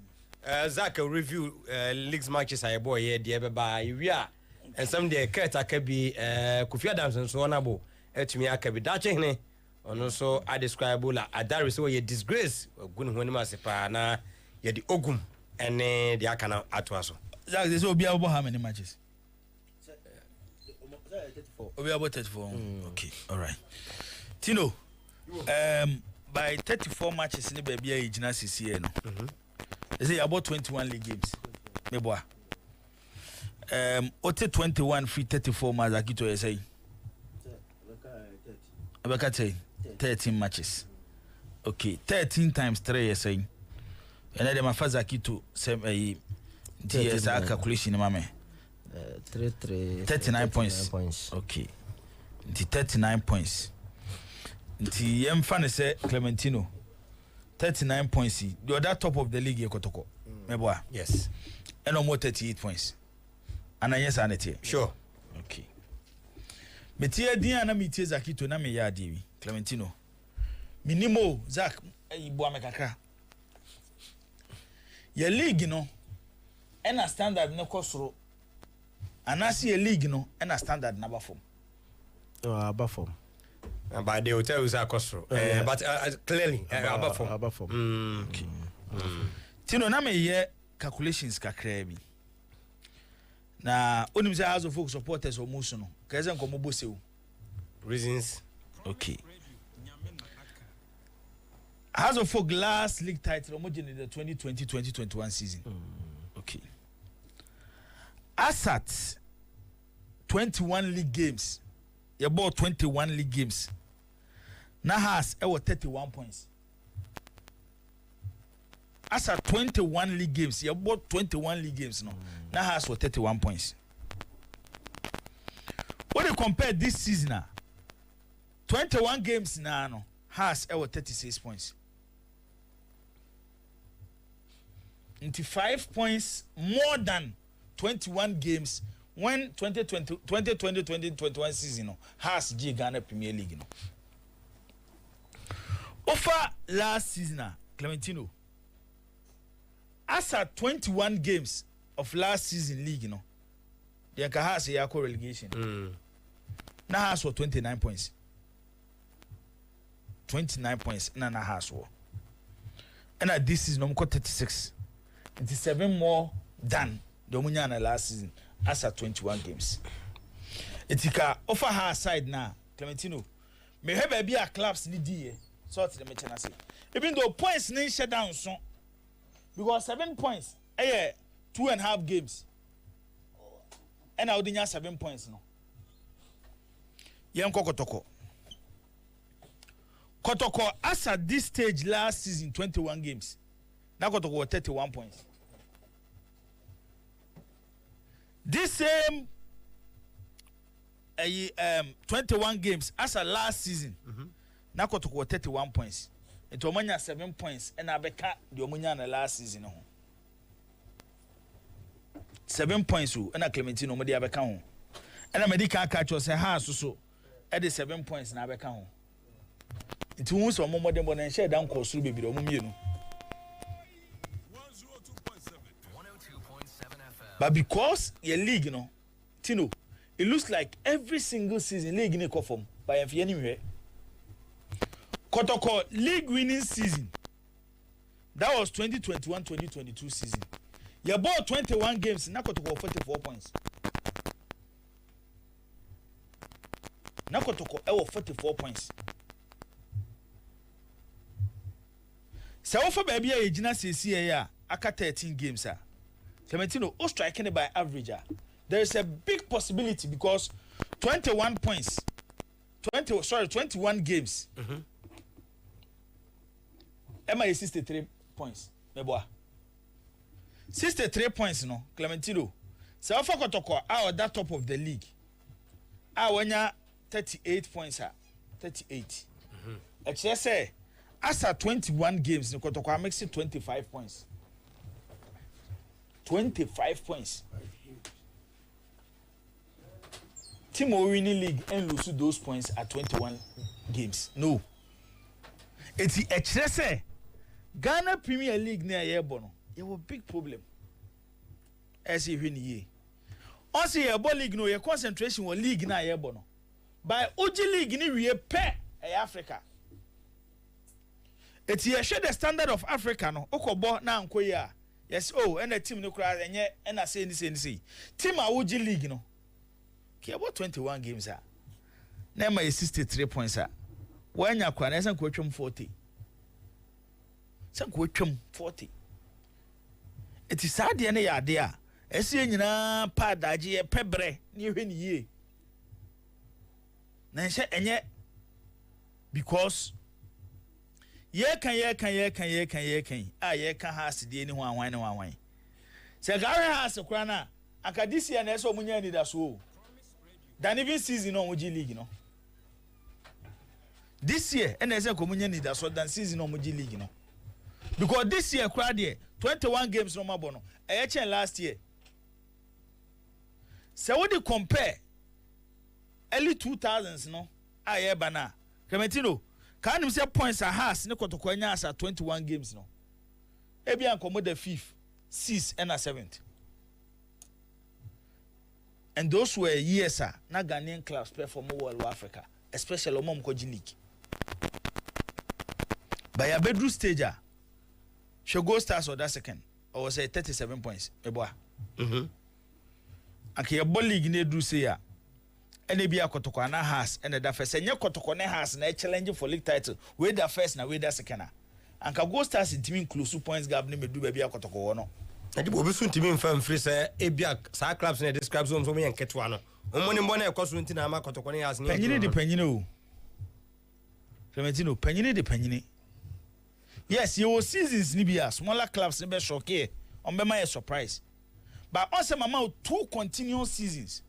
Zach review leagues matches I boy here the ebe ba we are and some day Keta can be Kofi Adams so onabo etumi akabi dache ono so I describe la adare so ye disgrace gun ho ni masepa na ye di ogum ene the aka na ato aso. Zach this will be about how many matches? We about 34. Okay, all right. Tino, by 34 matches in the baby age na CCA no. They say about 21 league games. Me boy. Ote 21 free 34 matches akito you say. Abaka say 13 matches. Okay, 13 times 3 you say. And then my first akito same DS calculation mame. 39 points. Okay. The 39 points. The Yemfane say Clementino 39 points. The other top of the league Kotoko. Meboa. Yes. And no more 38 points. And I yes and sure. Okay. Metia dia na metie Zakito na me ya dewi Clementino. Minimo Zak ibo amekaka. Ye league no ena standard no kosoro. Anasi a league no ena standard na bafom. Abafom. But the hotel is akosoro. But clearly abafom. Okay. Tino na me ye calculations kakra bi. na onim say House of Folk supporters or musu no kaze nkomo bosew reasons. okay. House of Folk last league title in the 2020-2021 season. Okay. As at 21 league games, you bought 21 league games. Now has 31 points. As at 21 league games, you bought 21 league games now. Now has 31 points. When you compare this season, 21 games now has 36 points. 5 points more than 21 games when 2020-2021 season has G Ghana Premier League. Over last season, Clementino, as at 21 games of last season league, the has a relegation. Now has for 29 points. 29 points, and now has for. And at this season, I'm 36. It is 7 more than the Omunyana last season as at 21 games. It's a offer her side now, Clementino. May have be a clubs need the sort of the mechanasi. Even though points need shut down so because 7 points, 2.5 games. And I would 7 points no. Yam Kotoko. Kotoko as at this stage last season 21 games. Now Kotoko 31 points. This same 21 games as a last season. Now Kotoko 31 points. It Omanya 7 points and Abeka the Omanya last season. 7 points and a Clementino Medi Abeka home. And a medical catch was a house so at the 7 points in Abeka home. It won't more than one and share down course through baby Omino. But because your league, Tino, it looks like every single season league in a form by anywhere. Kotoko league winning season. That was 2021-2022 season. You bought 21 games, now Kotoko 44 points. Now Kotoko 44 points. So for baby a Gina CCA, aka 13 games. Clementino, O striking by average. There is a big possibility because 21 points, 21 games. Emma is 63 points. Meboa. 63 points, no, Clementino. So for Kotoko, our that top of the league. Our 38 points, 38. Actually, say, as at 21 games, Kotoko makes it 25 points. 25 points. Team winning league and lose those points at 21 games. No. It's a Ghana Premier League near Yebono. You have a big problem. As you win ye. Also, your ball league no your concentration was league na Yebono. By OG League ni we pay Africa. It's a share the standard of Africa no. Okobo na nkoya. Yes, and the team no cry and I say this. Team OG League no. Okay, about 21 games are. Nema is 63 points are. When you can some quotum 40. Some quotum 40. It is sad the any idea. Esi nyina pa daji pebre ni hwe ni ye. Na nche enye because ye kan a ye kan has de ni ho anwan. Se gare has kura na akadisia na eso munya ni da so. Than even season on OG League, This year, and as a communion need so than season on OG League, Because this year, crowd 21 games no mabono. Last year. So what do you compare? Early 2000s, no? Aye, bana. Clementino, can you say points a has no kotokonya as 21 games, no? Ebian commode the 5th, 6th, and 7th. And those were years, na Ghanaian clubs perform well in Africa, especially Omom Koji League. By a bedroom stage, she go stars or that second, or say 37 points. anka yɛbɔ league ne do say a ɛna bi akotoko ana has ɛna da first ɛnyɛ kotoko ne has na challenge for league title we da first na we da second anka Gold Stars ntimi close points gap ne medu ba bi akotoko wɔ no adi bo besu ntimi mfa mfiri sɛ ebia saa clubs na describe so me yanketo no omoni mbɔ na ɛkɔ so nti na ama kotoko ne has ne panyini de panyini o Clementino panyini de panyini yes you seasons ni bia smaller clubs ne be shock here on be my surprise but on some amount 2 continuous seasons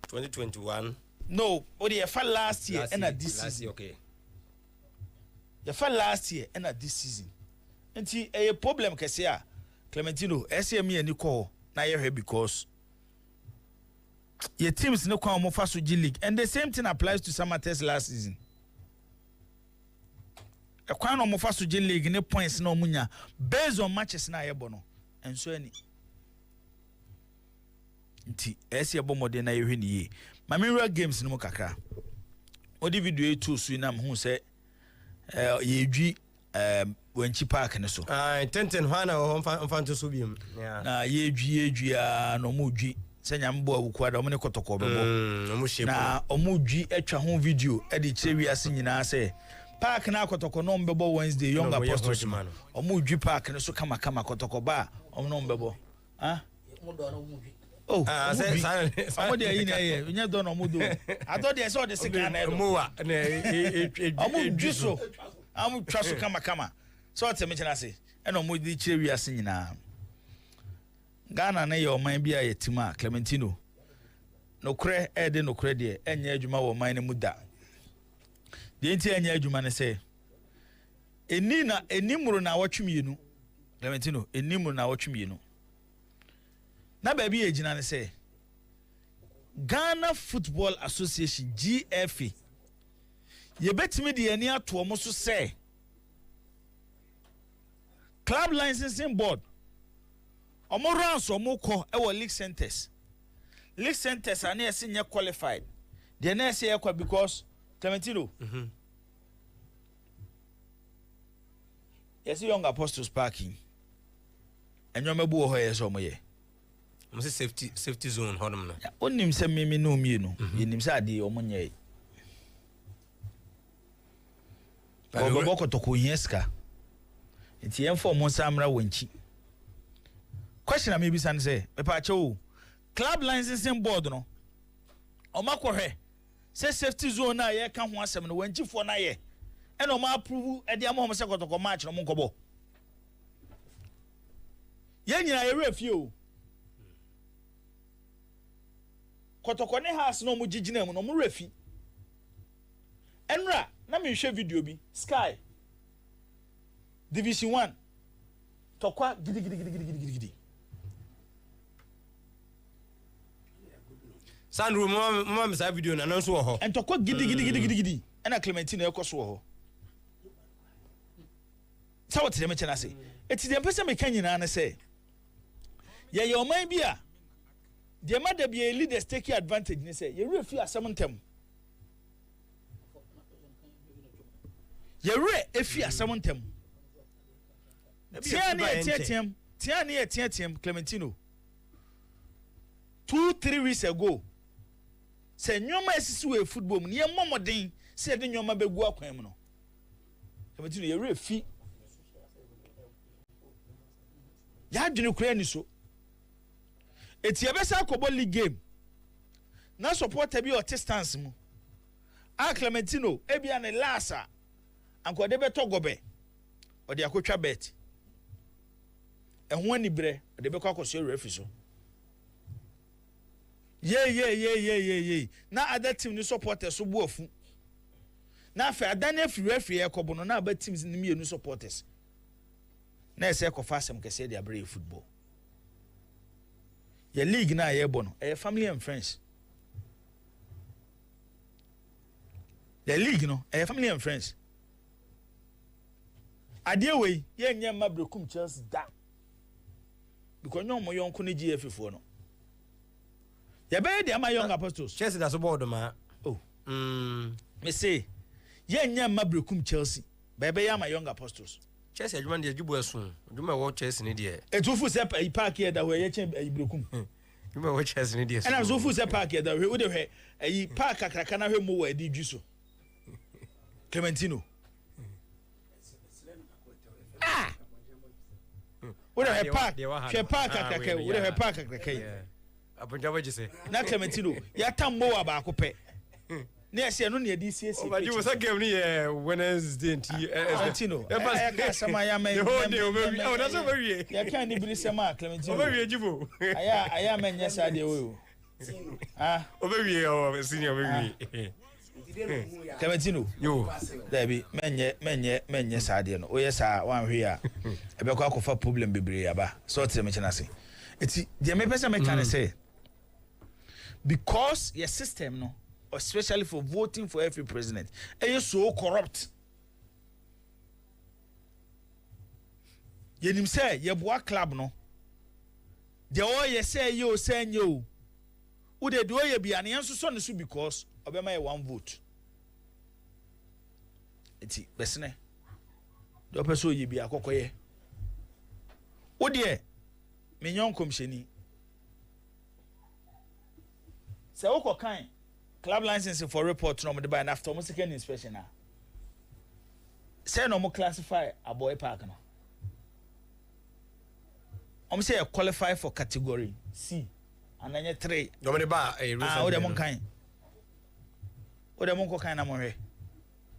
2021 no or the last year and at this season okay the last year and at this season nti a problem kese a Clementino SME ani call na ye because your teams no kwa mo fa so G League and the same thing applies to Samate's last season. A kwan no mo fa so G League ne points na omunya based on matches na yebo no enso ani nti ese yebo modern na yehwe ni ye ma mirror games no mo kakra odi video etu so na mo hu se yedwi wanchi park ne so tenten hwana ho mfa so biem na yedwi a no mo dwi senya mbo awuku ada omne kotoko bebo na omudwi atwa ho video e de kire wiase nyina se park na kotoko no mbebo Wednesday young apostles man omudwi park ne so kama kotoko ba omno mbebo oh omudi ayi na ye nya do no omudo ado de so de sika na mowa na omudwi so amutwa so kama so temechana se e no omudi kire wiase nyina Ghana na ye oman bia ye tima Clementino nokre ede nokre de enye adwuma wo man ne muda de enti enye adwuma ne se enimuru na watwemienu Clementino enimuru na watwemienu na ba bi ejina ne se Ghana Football Association GFA ye betimi de ani ato mo so se Club Licensing Board omo runs omo ko e wo league centers ana ese nye qualified the na ese ekwa because Clementino yes young apostles parking enyo mebu ho yes omo ye mo se safety zone hodom na onim se mimi no mienu yenim se ade omo nye obo ko to ko yeska enti enfo mo samra wanchi question am maybe san say me pa cho club licensing board no o makohwe say safety zone na ye ka ho asem no wanchifo na ye e no ma approve e de am ho se kotoko match no mo nkobo ye nyina ye refi o kotoko ne house no mo gigina mu no mo refi enra na me hwe video bi Sky Division 1 tokwa gidi Sandro mama msa video na no so wo ho entokwa gidi na Clementine ekoso wo ho sawo tire me chena se eti de pese me kanyina na se ye oman bi a de mada bi leaders take advantage ni se ye refi asem ntem ye re efi asem ntem tiani etiam Clementino 2-3 weeks ago say nyoma esisi we football mu ye momoden say de nyoma begu akwan mu no Clementino ye refi ya dwene kura ni so eti ebesa akobo league game na supporter bi o stance mu a Clementino ebia ne lasa anko de beto gobe o de akotwa bet ehun ani bre o de bekọ akoso refi so ye na other team ni supporters so bu afu na fa adane afiri refi ekobo no na other teams ni mienu supporters na ese ekofa asem kese de abre football ye league na ye bo no family and friends the league no family and friends ade we ye nya mabrekum Chelsea da because no mo yonko ne GF fo no ye be de ama young apostles Chelsea da so board ma me say ye nya mabrekum Chelsea be ya ama young apostles Chelsea adwuma de adwubo asun adwuma wo Chelsea ne de etufu se park here da we ye chen ibrekum You which has an idea. And I'm so full park here that we would have a park a cracana home where did you so? Clementino. What a park, she park a cracker, what a park a cracker. Upon Java, you say, not Clementino, Yatam Moa Bacope. Yes, I don't need DCS. But you was a game here Wednesday. Clementino. Oh, that's over here. I can't even say, Clementino. Over here, Jibo. I am, and yes, I do. Over here, senior baby. Clementino, you, Debbie, men, yes, I didn't. Oh, yes, I want here. A back for problem be briaba. So to mention, I say, it's the person can say because your system, no, especially for voting for every president, and you're so corrupt. You say, your boy club, no. The all you say, you say, you. Would they do you be an answer son because of my one vote? It's Bessene. The person you be a cocoye. Oh dear, Mignon Comsheni. Say, Oko kind club license for report no the by after almost second inspection now. Say no more classify a boy park no. I'm say qualify for category C. And then you 3. Nobody buy a reason. What the kind? What the monk kind of money?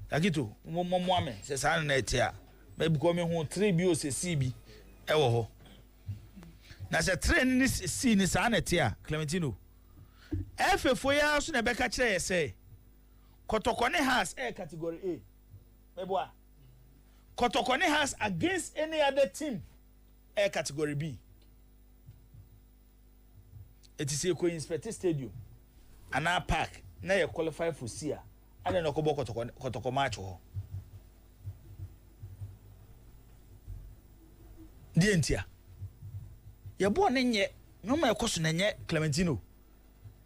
Agito, Mommy says, I don't know. Maybe coming home 3 bills a CB. Ewo. Now, the train is seen is Anetia, Clementino. F 4 years in a Becca chair say Kotokone has a category A. Maybe Kotokone has against any other team a category B. It is a co-inspected stadium. And our park, now you qualify for SIA. I don't know about Kotoko match. Dientia. You're born in yet, no more question in yet, Clementino.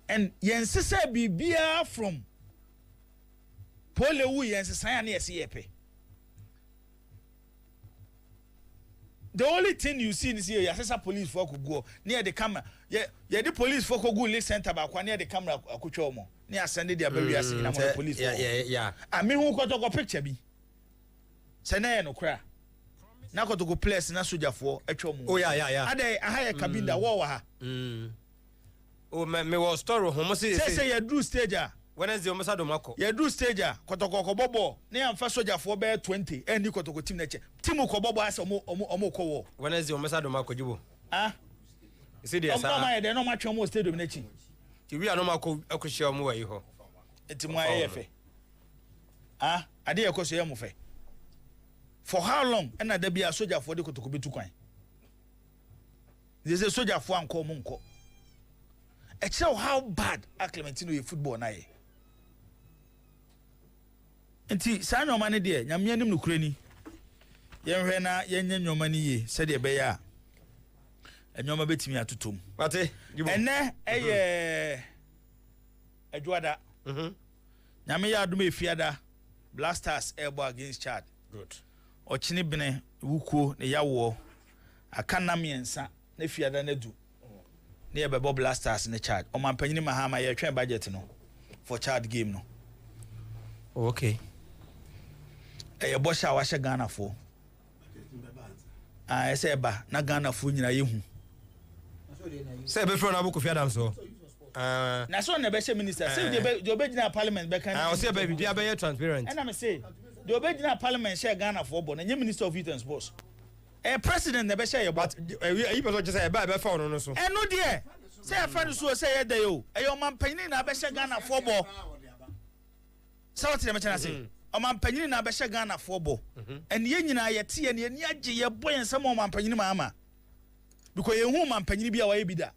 And Yensa be beer from Pole Wu and Society SEP. The only thing you see is here, yes, police folk could go near the camera. Yeah, the police folk go listen to about near the camera. Kuchomo near Sunday, their barriers in the police. Yeah. I mean, who got to go picture be? Senay no cry. Now got to go place in a soldier for a chomo. Oh, yeah. I hire cabin the war. Oh, me was store homo say you do stager. When is the Omasado Mako? You do stager, Kotoko Bobo, near first soldier for bear 20, and you Kotoko team nature. Timo Kobobo has a more. When is the Omasado Mako Jubo? Ah, you see, there's no much almost stadium nature. We are no Mako, Akushia Mua, you. It's my AFA. Ah, I dare cost you mufe. For how long? And there be a soldier for the Kotoko to coin. There's a soldier for Uncle Munko. It show how bad Clementino is football now. Enti sa no mane de nyame anim no kurani yenhwe na yenye nyoma ni ye se de be ya enyoma betimi atotom wate ene eye adwada nyame ya adom efiada Blasters airborne against Chad good ochini bene wukuo ne yawo akana miensa na fiada na du ne bebo Blasters ne Chad o mampanyini mahama ye twen budget no for Chad game no okay e bosha wa she Ghana fo ese ba na Ghana fo nyina yehu say be from abuko fiadam so na so na be she minister say the obedient parliament be kan o say be bia be transparent and am say the obedient parliament she Ghana fo bo na minister of youth and sports president na be she ye but you person just say be fa no so no there say afa so say ye dey o e yo man panyin na be she Ghana fo bo so what dey mention say o man panyin na be she Ghana fo bo and ye nyina ye tie ne ni age ye boy nsem o man panyin ma ama because ye hu man panyin bia wa ye bida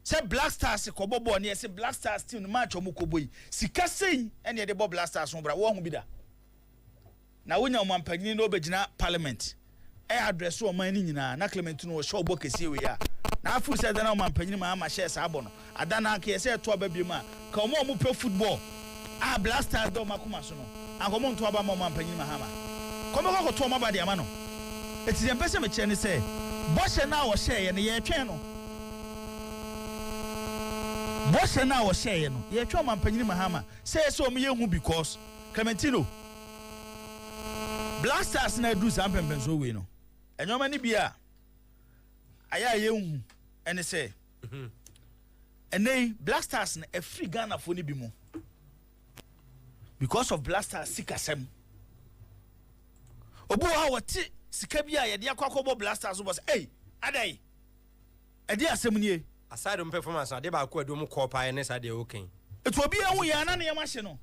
say Blasters ko bobo ne say Blasters team no match o mu ko boy sika sei ene ye de bo Blasters no bra wo hu bida na wonya o man panyin no obegina parliament address o man ni nyina na Clement no show bo kese we ya na afu say da na o man panyin ma ama share sa abo no adana ka ye say to aba bi ma ka o mo pe football Blasters do makuma so no ankomo nto aba mo man panyin ma hama komo ko to ma ba de ama no eti dem pese me kire ni say bɔhyɛ no a wɔhyɛeɛ no yɛtwɛn no bɔhyɛ no a wɔhyɛeɛ no yɛtwɛn ɔmampanyini Mahama sɛ ɛsɛ ɔmo yɛhu because Clementino Blasters na adu saa mpɛmpɛnso wei no ɛnyɔma no bi a ayɛ a yɛhu ɛne sɛ ɛnɛ Blasters na ɛfiri Ghanafoɔ no bi mu because of Blasters sikasɛm obi wɔ ha wɔte sika bi a yɛde akɔkɔbɔ Blasters so bɔ sɛ ei adai ɛde asɛm nie aside on performance ade ba ko adom kɔ pa ne sa de okay etu obi ahu ya na ne yɛma hye no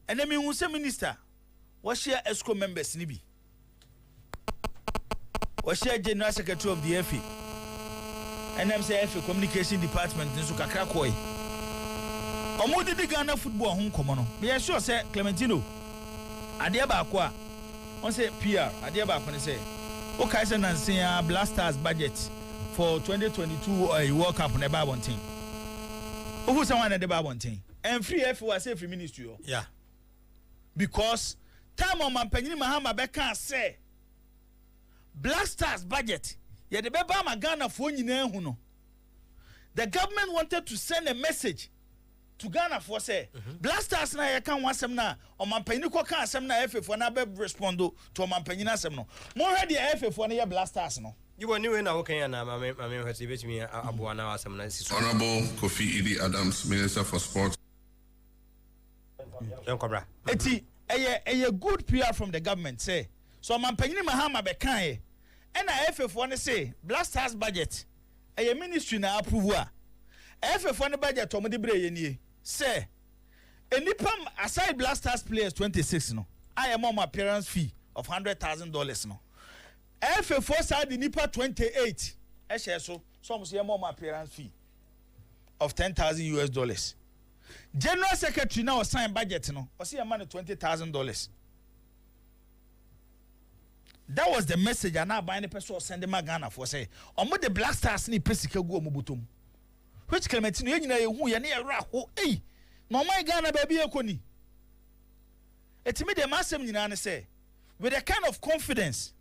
ɛnɛ mi hu sɛ minister wɔhyɛ ESCO members ni bi wɔhyɛ general secretary of the FA ɛnam sɛ FA communication department nso kakra kɔɛ ɔmo didi Ghana football ho nkɔmɔ no me yɛ sure sɛ Clementino adeɛ ba ko a on say PR adeɛ ba ko ne sɛ o kai sɛ nansia Blasters budget for 2022 World Cup na ba bonten who someone na de ba bonten and free FA was free ministry yeah because time on mampanyini Mahama beka say Blasters budget ye de beba ma Ghana fo nyina hu no the government wanted to send a message to Ghana for say Blasters na ye kan wasem na o mampanyini ko kan asem na FA fo na be respond to o mampanyini asem no mo hwe de FA fo na ye Blasters no you were new na okay na mame hwese betimi aboa na asem na siso Honorable Kofi Idi Adams, Minister for Sport. Yonkobra eti eye good PR from the government say so mampanyini Mahama be kan e na FA fo ne say Blasters budget eye ministry na approve a FA fo ne budget o mo de bre ye nie say enipa aside Blasters players 26 no I am on appearance fee of $100,000 no FA for side the nipa 28 so some say more appearance fee of $10,000 General Secretary now sign budget no or see a man $20,000 that was the message and now by any person send them Ghana for say omo the Blasters ni pesika gu omo butom which Clementino ye nyina ye hu ye na ye ra ho ei no my Ghana baby ekoni etimi de masem nyina ne say with a kind of confidence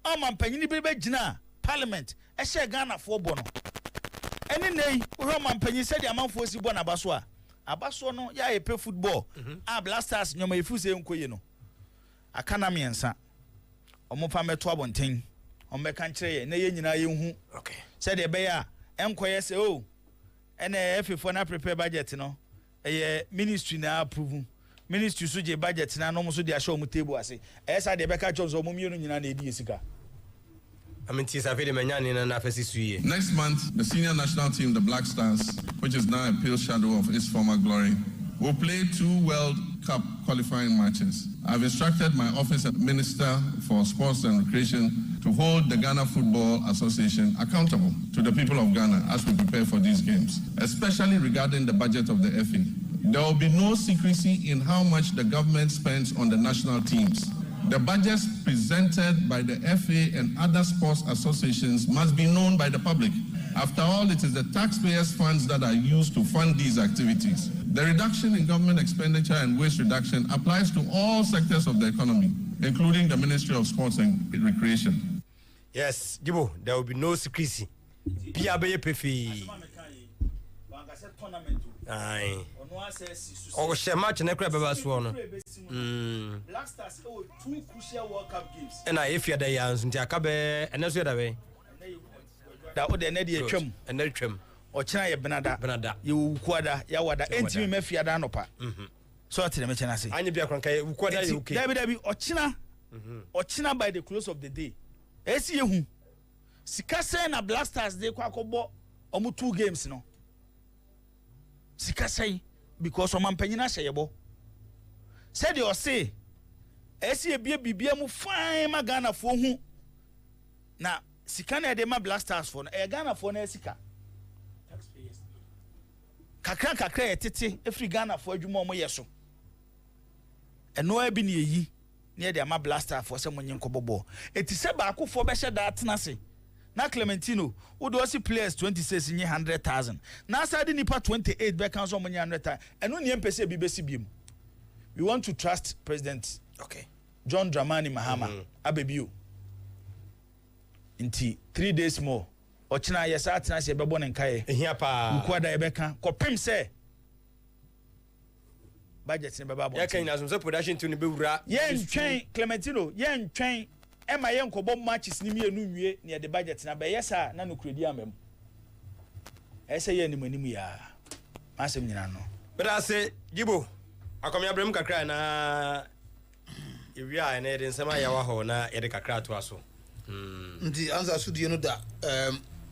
mampanyini bi be gina parliament e share Ghana for bono eni nei wo mampanyini said amanfo si bo na abaso no ya ye pe football Blasters nyoma efu se nkoye no akana miensa omo pa meto abonten omo ka nkire ye na ye nyina ye hu okay said e be ya enkoye se o ene efefo na prepare budget no e ministry na approve ministry so je budget na no so de ahye omo table ase e sa de be ka chom so omo mienu nyina na edi esika Next month, the senior national team, the Black Stars, which is now a pale shadow of its former glory, will play 2 World Cup qualifying matches. I've instructed my office as Minister for Sports and Recreation to hold the Ghana Football Association accountable to the people of Ghana as we prepare for these games, especially regarding the budget of the FA. There will be no secrecy in how much the government spends on the national teams. The budgets presented by the FA and other sports associations must be known by the public. After all, it is the taxpayers' funds that are used to fund these activities. The reduction in government expenditure and waste reduction applies to all sectors of the economy, including the Ministry of Sports and Recreation. Yes, Jibo, there will be no secrecy. Piabe pefi. Aye. Oh, she match na kra beba so no. Blasters 2 crucial World Cup games. And if you are there nti aka be eneso ya da we. Da o de na de atwam. Ena atwam. O kina ye benada. Ye wukwada, ya wada. Entimi mafia da nopa. So atire me kina say. Anya bia kranka ye wukwada ye okay. Dabi o kina. O kina by the close of the day. Esi ye hu. Sika say na Blasters dey kwa akobọ omu 2 games no. Sika say because omampanyina hyeyebo said you say esi ebie bibia mu fine ma Ghana fo hu na sika na de ma Blasters fo no Ghana fo na sika kakra etete efri Ghana fo adwuma omo yeso eno abi na eyi na de ma Blasters fo se monye nkobobo eti se ba akofo be hye da atena se na Clementino wo do see players 26 nye 100,000 na side nipa 28 be kan so monye 100,000 eno ne mpese bi besi biem. We want to trust President okay John Dramani Mahama abebio Inti 3 days more. Ochina yes atena se bebo ne nkae. Ehia pa. Nkwada ebeka. Kopem se budget ne baba bo. Ya kan na so production to ne bewura. Yen twen Clementino, yen twen ema yen kobom matches ni mienu nwie ne de budget na be yesa na no kredi amem. Ese yen ni manimu ya. Masem nyina no. But I say Gibo, akomya brem kakra na ewia na de nsema ya wa ho na ye de kakra to aso. The answer should you know that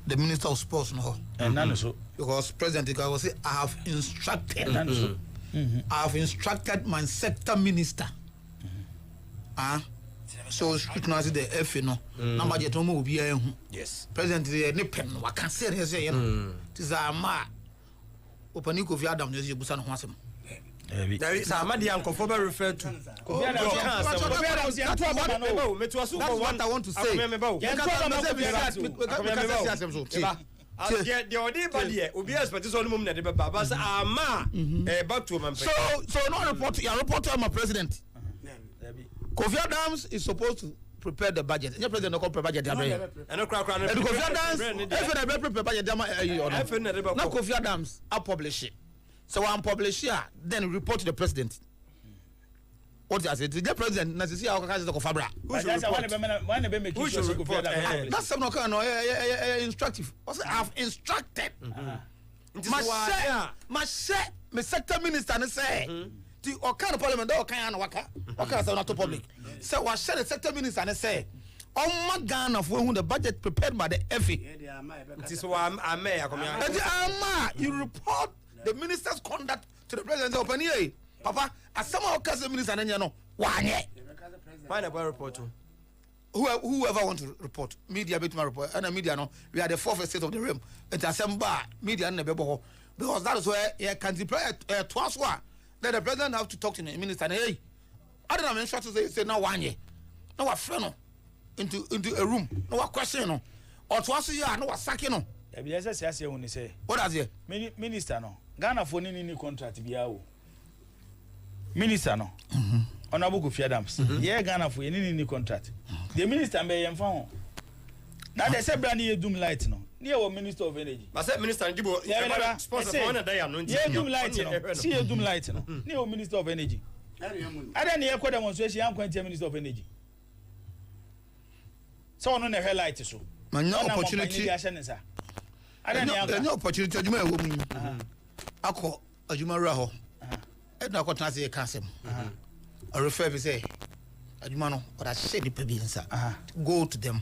the Minister of Sports no. And so because President Ika will say I have instructed I have instructed my sector minister. So scrutinize the FA no. Number jet no will be yes. President the pen no I can say you know. Tis a ma Opaniko via Adam News Busan Hansem. There is a Madi and Conformer referred to. That's what I want to say. The only body will be expected on the moment that the Babas are back to my so no report, your reporter, my president. Kofi Adams is supposed to prepare the budget. The president not prepare budget. And Kofi Adams, if prepare budget, now Kofi Adams, I'll publish it. So I'm publish here, then report to the president. What I said, the president, Nazisi, our cousin of Fabra. Who should report? That's some instructive. I've instructed. My sector minister and say, the Okana Parliament, Okana Waka, Okana not to public. So I said the sector minister and say, oh my God, of when the budget prepared by the FA. You report the minister's conduct to the president of Openia. Papa, as some of the minister and you know, why about report to whoever want to report media bit my report and media no we are the fourth state of the realm and assemble media and because that is where you can deploy twice one then the president have to talk to the minister and hey I don't know I'm to say now 1 year no what friend into a room no what question no or twice a year no what sack no what does it minister no Ghana for any contract biya minister no Honorable Kofi Adams yeah Ghana for any contract the minister may inform now they say brand new doom light no near minister of energy but say minister Gibo sponsor for one day no yeah doom light no see a doom light no near minister of energy I don't hear demonstration am kwanta minister of energy so no na light so man opportunity I don't know opportunity adwuma e wo mu akọ adwuma ra ho e na akọ tase kasem or refer to say adwuma no or that shady people go to them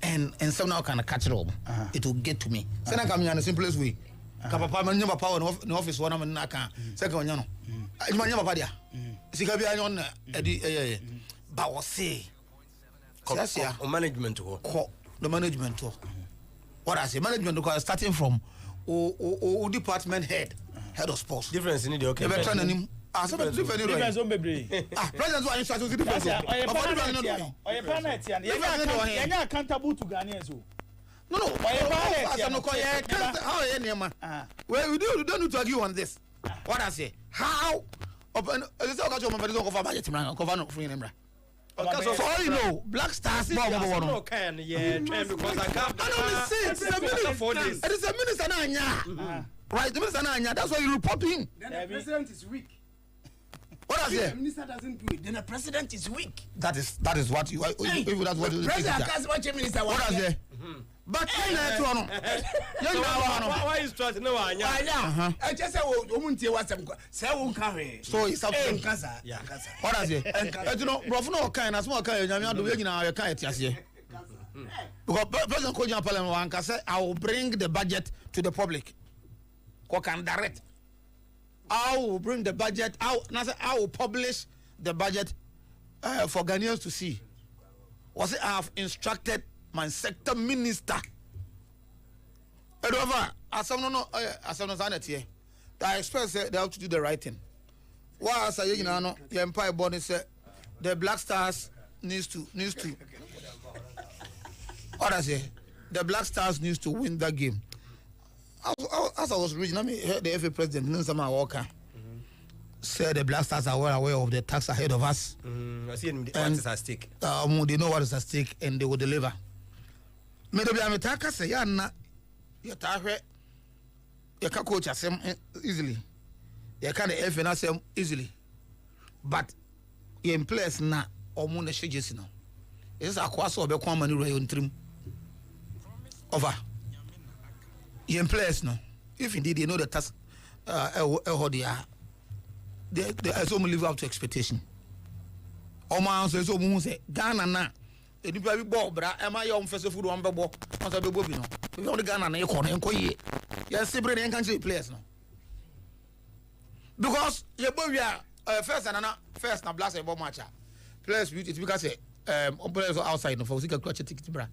and some now can catch it up it will get to me say na come in the simplest way ka papa man nyamba power no office one man na kan say ka onya no adwuma nyamba papa dia sika bia nyon na edi ba wo say management the management what I say management because starting from department head of sports difference in the okay president who instructions difference accountable to Ghanaians no well we don't need to argue on this what I say how open so all you know, Black Stars no can because I can't it's a minister right the minister that's why you report to him then the president is weak. What I say? The minister doesn't do it then the president is weak. That is what you if that's what you president can't watch a minister what I say but why is trust no anya I just say omuntie wasem say won ka hwe so it's up to nkasa what I say you know bro no kan na small kan nyame ado we nyina we kan etiase because president Kojan Parliament wan ka say I will bring the budget to the public ko can direct I will bring the budget out I will publish the budget for Ghanaians to see was it I have instructed my sector minister Edova asamno sanet here I expect they have to do the right thing why I say you know your empire body say the Black Stars needs to what I say the Black Stars needs to win that game as I was reading I heard the FA president Ninsama Walker said the Black Stars are well aware of the tax ahead of us I see what is at stake they know what is at stake and they will deliver me do be ametaka say ya na ya ta hwe ya ka coach asem easily ya ka the FA na asem easily but you in place na omo na shejesi no is akwa so be kwa mani ro yontrim over you in place no if indeed you know the task they also live up to expectation Oma so so mu say Ghana na enipa bi ball bra e ma yom first food one bebo on so bebo bi no we on Ghana na e ko na enko ye ya sibre na enkan players no because ye bo wi first na blast e bo match players it because players outside no for sika clutch ticket bra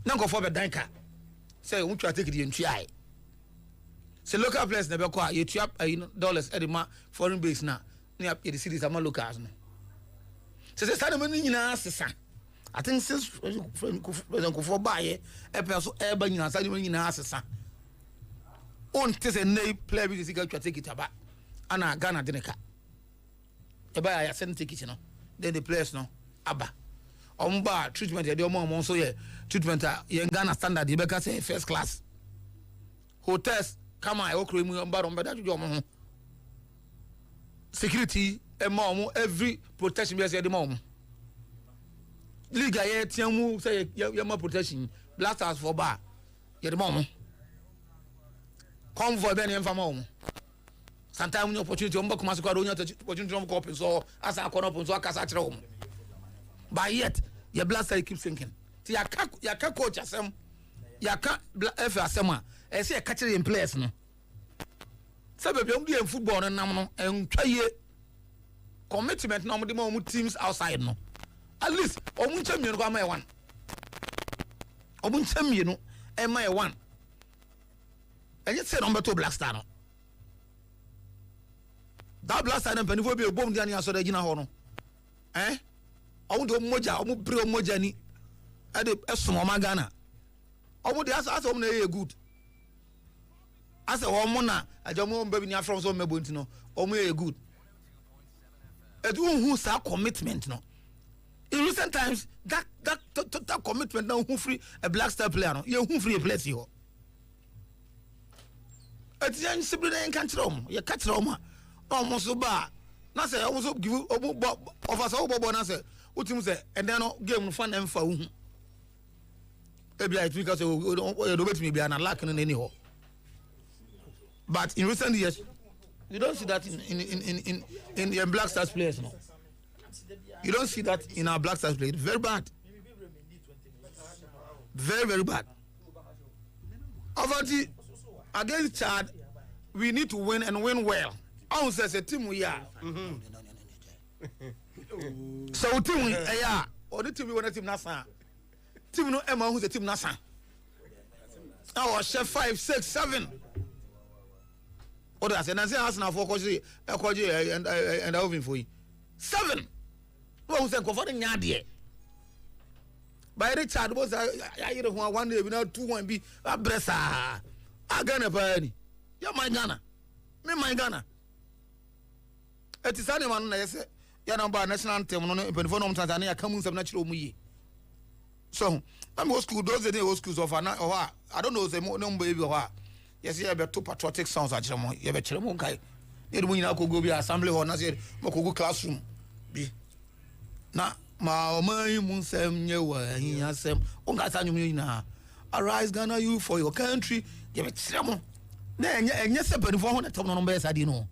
na go for be danka say won twa ticket ye ntwa say local players na be ko ye twa dollars e ma foreign base na na ye the cities ama locals no say stand man nyina sesa I think since friend ko for buy e person e ba nyina stand man nyina sesa on te say nay player bi sika twa ticket aba ana Ghana deneka e ba ya send ticket no then the players no aba omba treatment e de omo so ye treatment ye Ghana standard e be ka say first class hotels come on e okro mu omba ro mbeda juju omo security every protection be say the mom league aye tiamu say ye ma protection blasters for bar ye the mom convoy be na mfama sometimes no opportunity omba kuma so kwa do nya opportunity no ko so asa akọ no so akasa kire wo but yet your blaster keep sinking ti ya ka coach asem ya ka F asem a e say ka kire in players no sababu om di football no nam no entwa ye commitment na mo teams outside no at least omu champion ko ama e one omu champion no e ma e one enye say number 2 black star no that black star na penifo bi ebom dia ni aso da gina ho no omu do moja omu bre moja ni e de esomo magana omu de asa omu na e good asa omu na ajomo mbabi ni afrom so mebo ntino omu e good who sa commitment no in recent times that commitment now who free a black star player no you who free a place here it's young simply they can't rom you catch rom almost so ba na say almost give of us obo na say utim say and then game fan emfa hu e bia it because you do bet me bia na lack no any ho but in recent years you don't see that in Black Stars players, no. You don't see that in our Black Stars players. Very bad. Very, very bad. Over against Chad, we need to win and win well. I say a team we are. So team we are. Or the team we want a team Nasa. Team no Emma who's a team Nasa. Our chef 5, 6, 7. Oda say na say Arsenal for kwaji and over for you 7 who say ko for the nyade by Richard was I one day we now 2-1 be abresa agana pa ni ya my Ghana me my Ghana etisane man na say ya number national anthem no penfo no Tanzania kamu nsem na kire omuyi so I'm old school those days old schools of I don't know say no baby or yes, you have two patriotic songs at Chemo. You have a Chemo guy. You don't know go be assembly hall. I said, "Go classroom." Be na ma omo mun sem nyewa hiya sem. Onga sanyu mi na. Arise Ghana you for your country. You have a Chemo. Na enye se peni for 100 no number sadi no.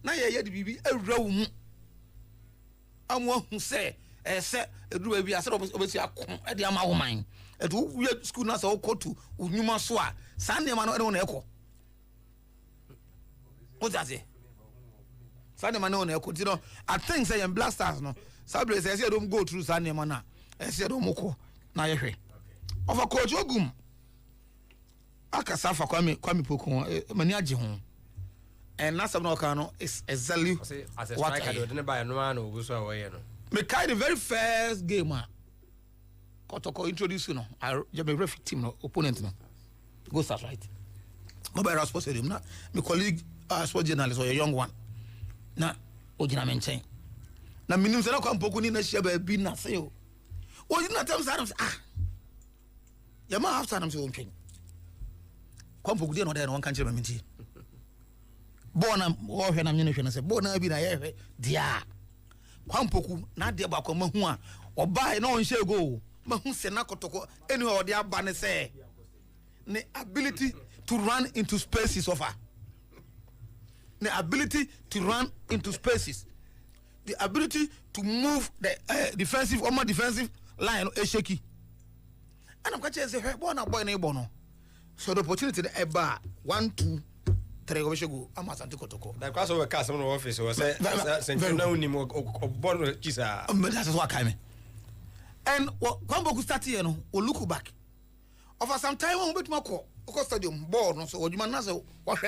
Na ye de bibi awura wo mu. Amwo hu se se eduru bi ase obesi akon e de ama wo man. Edu we school na se okotu unyuma so a Sunday man no na ekọ. What does it? Sunday man no na ekọ. You know, I think say Black Stars no. Sabre say don't go through Sunday man na. Say don't moko na ye hwe. Of a coach Ogum. Akasa fa Kwame Poku mani age ho. And na some no kan no is exactly as a striker do ne buy no an ogu so away no. Me carry the very first game Kotoko introduce you know. I just be ref team no opponent no. Go start right. Mobile sports stadium na my colleague sports journalist or a young one. Na ogina menchen. Na minim se na kwa Poku ni na shia ba bi na say o. O you na tell me Yama after I'm so okay. Kwampo good no there no one can tell me nti. Born am wo hwe na me hwe na say born na bi na ye hwe dia. Kwampoku na de ba kwa mahu a oba na on hye go. Mahu se na kotoko eni o de aba ne say the ability to run into spaces of her. The ability to run into spaces. The ability to move the defensive or more defensive line shaky. And I'm going to say, hey, boy, na boy, na bono. So the opportunity the eba 1, 2, 3 we should go. I'm asante kotoko. That class over cast on the office was saying no ni mo born chisa. That's what came. And when Boku start here, no, we look back. Over some time, we bet mako. Because stadium ball, no, so what you man say, what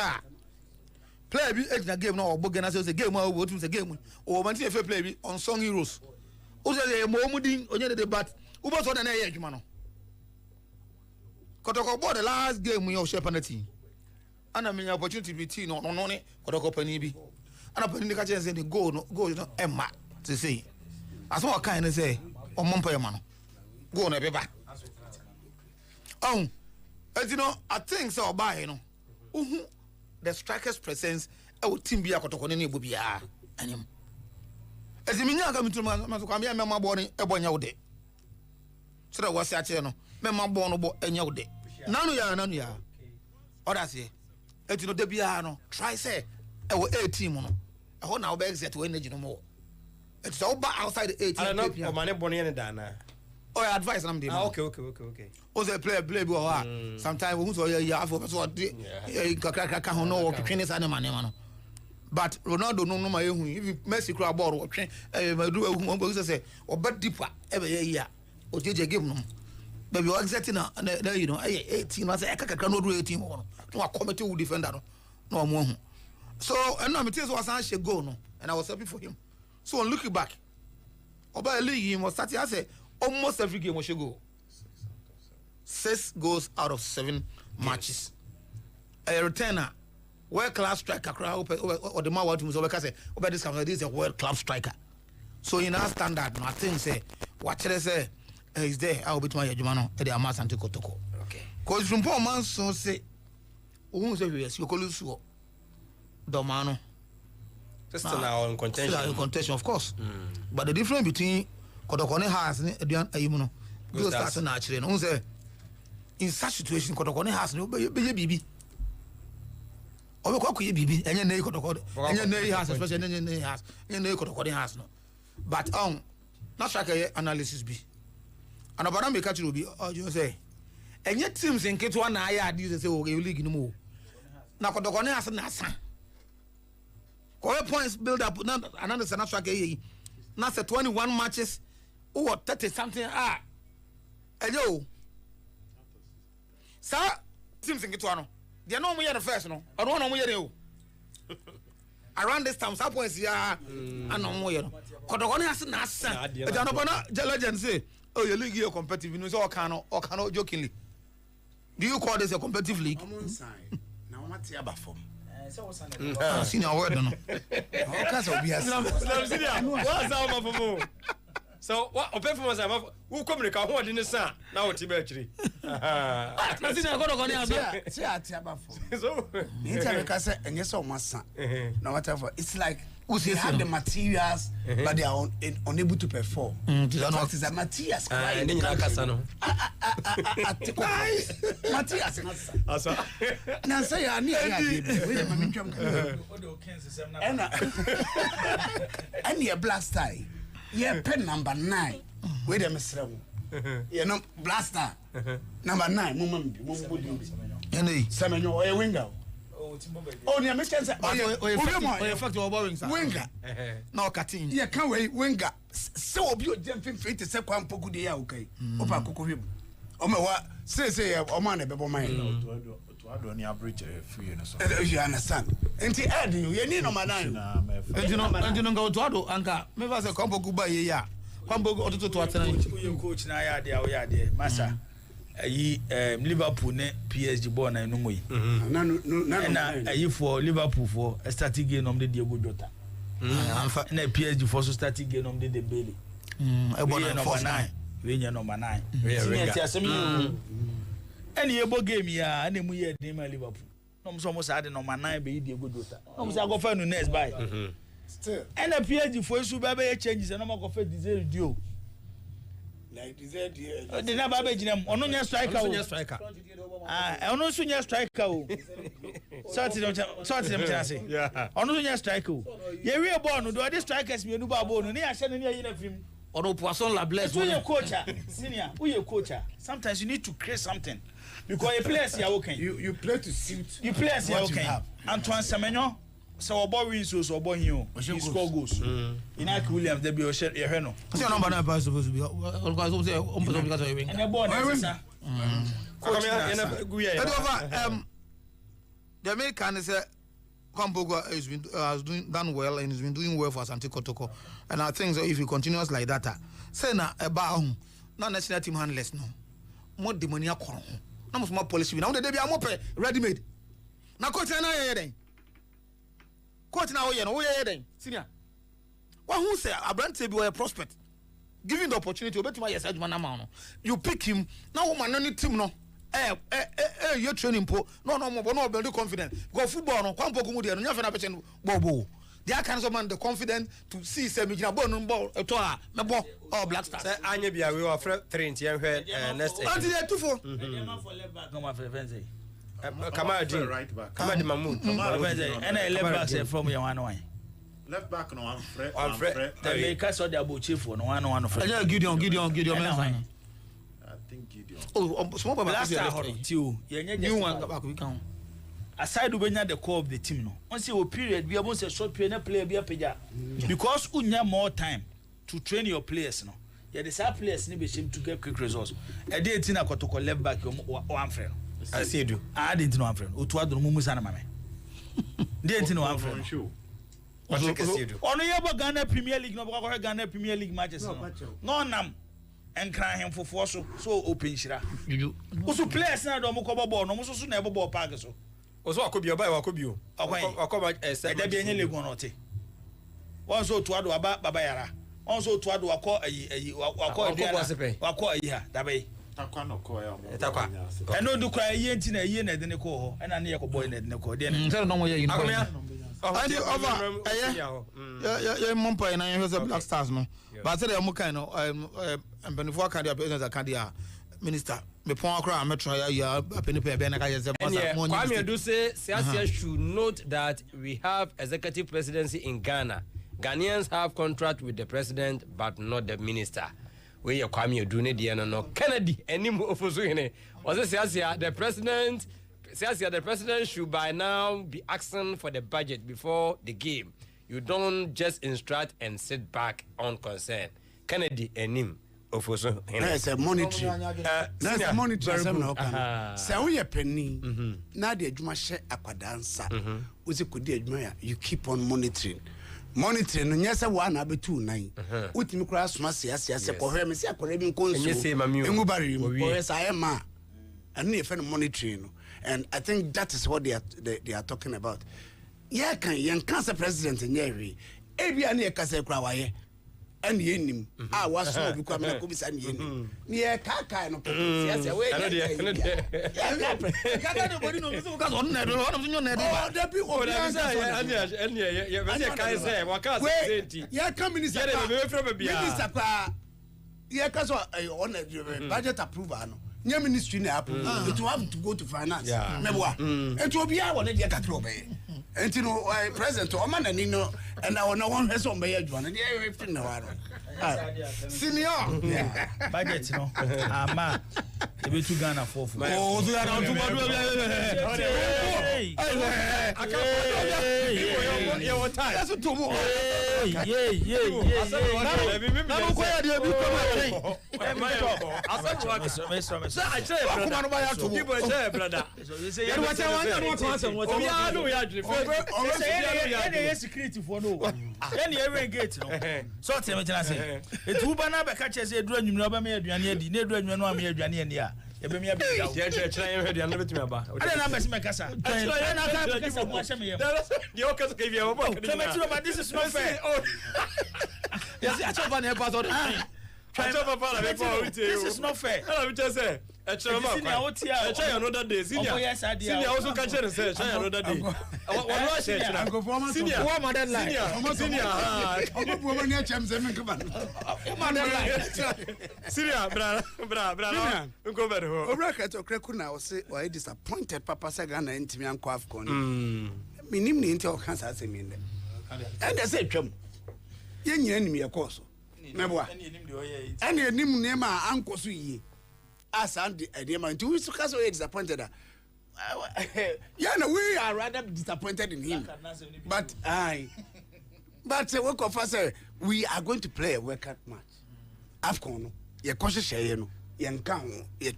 player be extra game now. Bogen say game, what you say game. Or man say play be on song heroes. Who say mo mudin onye the bat. Who was on an air, you man. Kotoko ball the last game we all share penalty. And I mean opportunity be tea no Kotoko penny be. And I put in the catch and say the goal no Emma to say. As what kind of say. On Montpellier man, go on a paper. As you know, I think so. By you know, the striker's presence, I would team be a cotton will be a. As you mean, I come to my mamma born a boy out day. So that was such a no, mamma born about a new day. None ya. Or that's it. As you know, the piano, try say, I will 18 on. I want now bags that to energy no more. It's all back outside the 18. I don't know. Money Bonnie and Dana. Oh, advice I'm doing. Okay. Was a player boy? Sometimes who's all you have for what you can't know what trainers and money. But Ronaldo no my if Messi crowd ball or train, do say or bet deeper every year or did you give them? But you're exactly you know, 18. I say I can't do 18 more. No, I come to defender no more. So, and I'm telling you, I should go no, and I was happy for him. So on looking back, about a league he was starting. I say almost every game we should go. 6 goals out of 7 matches. A returner, world class striker. Or the man what we say about this company. This is a world class striker. So in our standard, I think say what should I say is there. I will be to my Jumano at the Amas and Toko. Okay. Because from poor man so say, who say yes, you call you so Domano. Still now in contention. Still in contention, of course. But the difference between Kotokone has and Ayuno goes start naturally. No say in such situation Kotokone has no baby. Or we baby and you Kotokone and you has especially and you has and you Kotokone has no. But not like analysis be. And about me catch will be you say. And yet teams in K1 I use say okay league no more. Now Kotokone has na all points build up another national game. Now 21 matches or 30 something. Hello. Sir, teams in Kituano. They are no more the first no. I don't know more. Around this time, some points I know more. Kotokone has nasa. The legend say, oh, your league is competitive. You know, or cannot jokingly. Do you call this a competitive league? Now what's your form? Senior word no. So what performance am who come the car in the sun now what actually so no whatever it's like they have the materials but they are unable to perform. What is the materials Matthias na say ya ni and a black style yeah pen number 9 wait a minute you know blaster number 9 mum any semenyo or winger oh near make sense winger no cutting yeah can we winger so obi o dem fin fit se kwan poku de ya okay opa kokori o me wa say o man e bebo man to ado ni average free no so you understand enti add you need number 9 enti no go to ado anka me va say kwan poku ba ye ya kwan poku ototo to atena you coach na ya de masa ayi Liverpool ne PSG ball na no moyi na ayi for Liverpool for starting game on the Diego Jota na PSG for so starting game on the Bailey e ball number 9 we nya number 9 senior ti asem you any ebo game ya and mu ye dem Liverpool no so mo say the number 9 be di ego dota no say go find next buy still and the PSG for su ba be changes and no go fit diesel dio like diesel dio the na ba be ginem ono nya striker ono so nya striker o sorti dem chance ono so nya striker o ye we ball no do the strikers me nu ba ball no ne ya hye ne ye na film ono poisson la bless who your coach senior who your coach sometimes you need to create something because a players you okay you play to suit you players you okay Antoine Semenyo so obo win so obo hin o he score goals Inaki Williams dey be o share ye no say number 9 pass supposed to be because say because of win and the ball na sir coach the American is Kampogo has done well and has been doing well for Asante Kotoko, and I think so if he continues like that, say na about na national team handless no more the money akoro na mo policy na dey be amope ready made na coach na ye den coach na wo ye den senior what who say Abrante be a prospect given the opportunity obetuma yes aduma na ma no you pick him now woman no team no you training po no build confidence because football no kwampo ku mu de no nya fe na pete bobo they are kind of man the confident to see say me gina ball no ball to a me ball or Black Stars say anya bia we were 3 ntia hwe next until they two for for left back come after fence Kamadi right back Kamadi Mahmoud and a left back say from your one left back no I'm Fred the make us the abo chief no one for Gideon man I think Gideon small baba last time too you one back we can aside ubenya the core of the team no on say a period we about say short period na player be apeja because unya more time to train your players no yeah the same players ni be shame to get quick results e dey tin akotoko left back o amfre no I see you I didn't know amfre otu adoro mu musa na mame dey tin no amfre show ono yebo Ghana Premier League no boko Ghana Premier League matches no nam enkran him fofo so open shira usu players na do mo ko bobo no mo so na bobo park so oso akobi oba akobi o akoba da bi enye legun no te won so to ado baba yara won so to ado akọ ayi akọ ayi ha da bai takwa no ko ya mo takwa eno du kwa ayi enti na ayi na de ne ko ho na ne yeko boy na de ne ko de ne say no mo ye yin akomia and over yeah Mumpai na you Black Stars no but say dem kind no before can their business can their minister me pon akra metro ya apeni pe be na ka say Kwame do say Siasia should note that we have executive presidency in Ghana. Ghanaians have contract with the president but not the minister. We Kwame do ne de no Kennedy enim ofoso hene was Siasia the president should by now be asking for the budget before the game. You don't just instruct and sit back unconcerned. Kennedy enim ofoso hene. That's a monetary. That's a monetary. Say we penny. Na de adwuma hye akwadansa. We say kodi adwuma you keep on monitoring. Monitoring no nyese wa na betu nan. Utimi kura soma siasa ko hwe me se akore bi nkonso. Engu bari mo. Ko say ma. And if any monitoring. And I think that is what they are talking about. Yeah, can cancer president in Yeri. Ebia ne kase kura waye. And yenim. Ah, was so be kwame na komisa ne yenim. Ne kaka no siasa we. Kaka no body no so because on na do on so na do. Oh, that be oh, kai say waka say yeah, come minister. Minister kwa. Yeah, cause on budget approval no. Nya ministry na approve. It will have to go to finance. Meboa. It will be our dey kakro be. Enti no president o man ani no and I no one person be adwan. Dey everything na wa no. Senior. Budget no. Ama e be to Ghana for. Oh, so na to badu. You time. That's to mo. Na mo ko ya dey bi ko I say brother. Security for no. Any every gate no. So tell me say. It u ba na be ka che say duru anwumra ba me aduane adi. Na duru anwumra no am aduane ani a. E be me abi ya. Che aduane betumi aba. Ada na be se me kasa. Ada na ka be kasa mo ahye me yem. The okase ka bi abo. Tell me but this is not fair. Yes, I chop on the pass all the time. This is not fair. Senior another day. Senior also catch and say another day. Senior, bra, disappointed Papa Sagana and Timian Quafcon. Minim into cancer, I mean. And I said, Chum, yen enemy, of course. Never. And your name, Nema, Uncle Sui. As Andy, and your man, 2 weeks ago, disappointed. Yeah, no, we are rather disappointed in him. But work of us, we are going to play a workout match. Afcon, your cautious, you know, your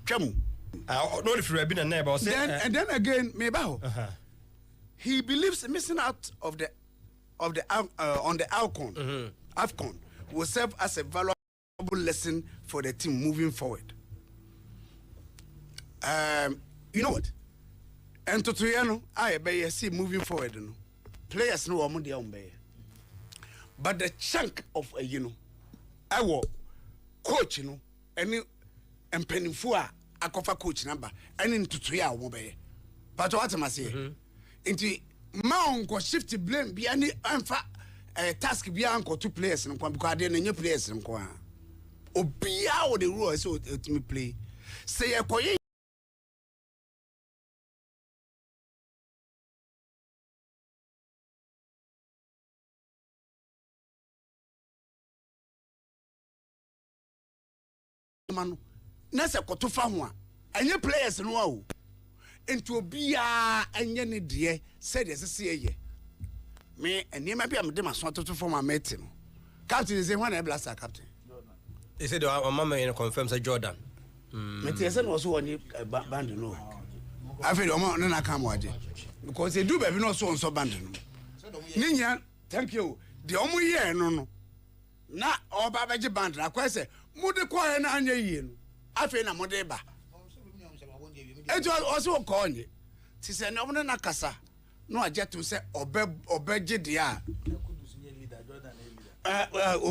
chum. I know if you have been a neighbor. And then again, maybe he believes missing out on the Afcon will serve as a valuable lesson for the team moving forward. You know what? And to Tuyano, I see moving forward. No players know what they on but the chunk of our coach, any and Penifua, a cover coach number, and into 3 hours. But what am I saying? Into Mount go shift the blame be any task be uncle 2 players and because then new players and kwa. Obia the rules so me play. Say a koye man nasa kotofa ho a enye players no a into obia enye ne de said as ye me enema bia me de maso to for my mate no captain say when I blast captain he said mama confirm say Jordan me say no so oni band no I feel o na come waje because they do baby no so band no ninya thank you the omo ye no na oba beje band na kwa say mude kwa na anya yie no afi na mude ba ejo also ko onye ti se na omo na kasa no ajetu se obeje dia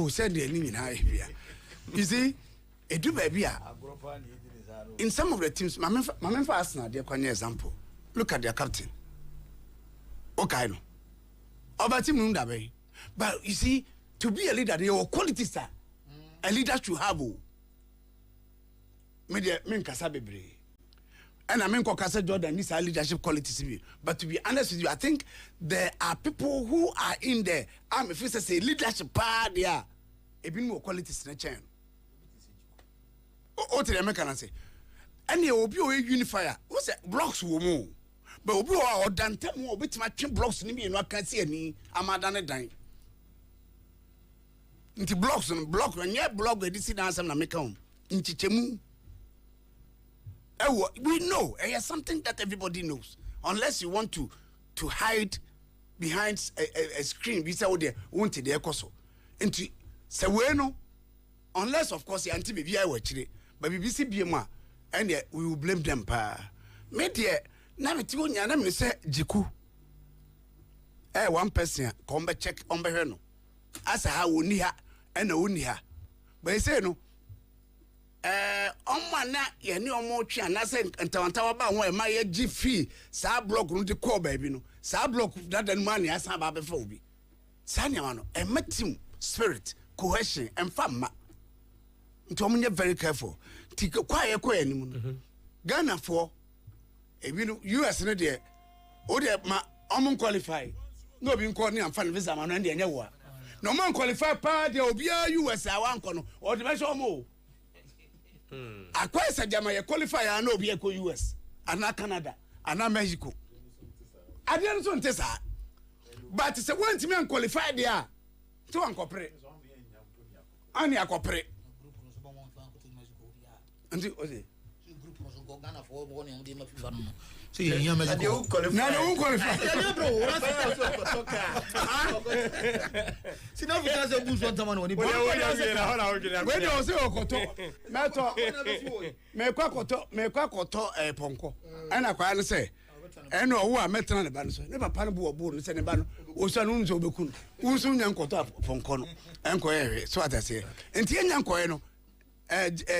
said the name in you see edu baby in some of the teams my man for Arsenal they can example look at their captain okay no over team no that way but you see to be a leader they are qualities sir a leader should have media men kasa bebre and I mean Kasa Jordan these are leadership qualities but to be honest with you I think there are people who are in there if you say leadership part there a bit more qualities in the chain what did I can say and you will be a unifier what's blocks woman but obi or dante mo bit my blocks ni me no can see any amadane dan nti blocks and block when you block the this na asem na make am nchichemu we know it's something that everybody knows unless you want to hide behind a screen we say oh there won't there koso nti se we no unless of course anti baby I watch it but BBC biema and we will blame them pa me there na me ti onya na me say jiku one person come be check on be no asa ha woni ha and woni ha but he say no na ye ni omo twa na se ntawantawa ba ho e ma ye gi fee sa block no de call baby no sa block that the man ya sa ba be fa obi sa nya no e matim spirit cohesion and famma nto mo very careful ti kwa ye ko anim no Ghana for e bi no US no de o de ma omo qualify no bi nko ni amfa visa ma no de nya wo no man qualify pa de obi US a wan ko no o de be so mo akwai sajama ye qualify na obi e ko US ana Canada ana Mexico adian so ntesa but se won't me qualify there to an kopre ani akopre anti oze group no so Ghana for one on dey ma FIFA no so you Mexico na no qualify ya bro wala si na fuka se boost on tamano ni when you say okoto meto me kwa koto ponko ana kwa ne say eno wo a metena ne ba no so ne papa no bo obo no se ne ba no o so no nzo obekun unso nya nkoto ponko no enko ye so atase enti nya nkoye no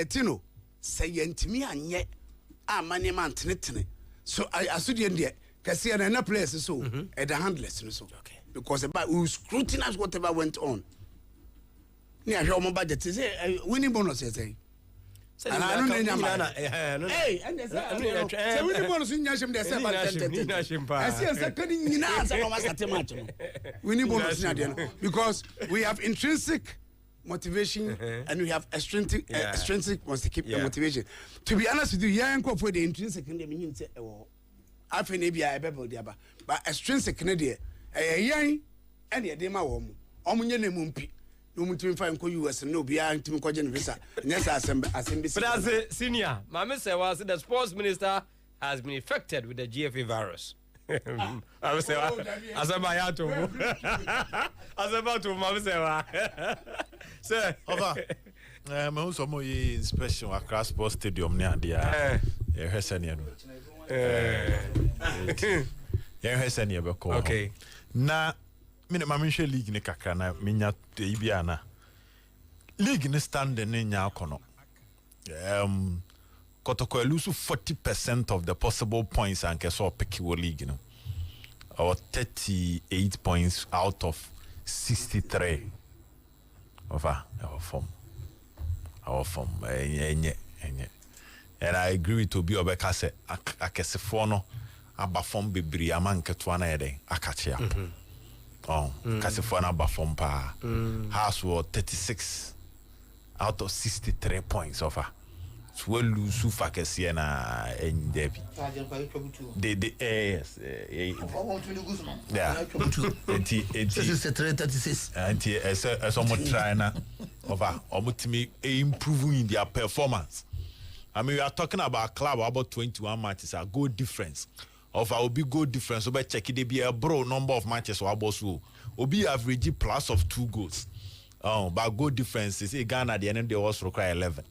Tino say yentimi anye amane man tenetene so asudie ndie kase na na players so the handless so okay because about we scrutinize whatever went on ni ahwe o budget say winning bonus say and I don't know hey and say winning bonus nya shim dey say I see say can nyina say no start match no winning bonus nya dey no because we have intrinsic motivation and we have extrinsic motivation. To be honest with you, yeah, go for the intrinsic and the meaning say, oh, I feel maybe I better but extrinsic Canadian, young and the dema woman, Omunya Mumpi, no mutu find US and no beyond to Cogen visa. Yes, assembly. But as a senior, my Mr. was the sports minister has been affected with the GFA virus. I was saying, as about to Mamma Sir, over. I'm also more inspection across sports stadium near the Hessenian. Okay. Na minute Mamisha League Nikakana, Minya Ibiana League in standing in Yakono. Kotoko lose 40% of the possible points and Keso Pekiwo League, you know, or 38 points out of 63 of our form. And I agree with Tobi Obekase, Akesifono, Abafom Bibri, Amanketwana Ede, Akachia. Oh, Kasifona Bafom Pa. House was 36 out of 63 points of her. So lose Sufaka Siena and Debbie. Yes. Yeah. 36. And as someone trying over almost improving their performance. I mean, we are talking about a club about 21 matches, a goal difference. Of our big goal difference, so by checking the be a bro number of matches or about so. Obi average plus of 2 goals. But goal difference is Ghana at the end of the also require 11.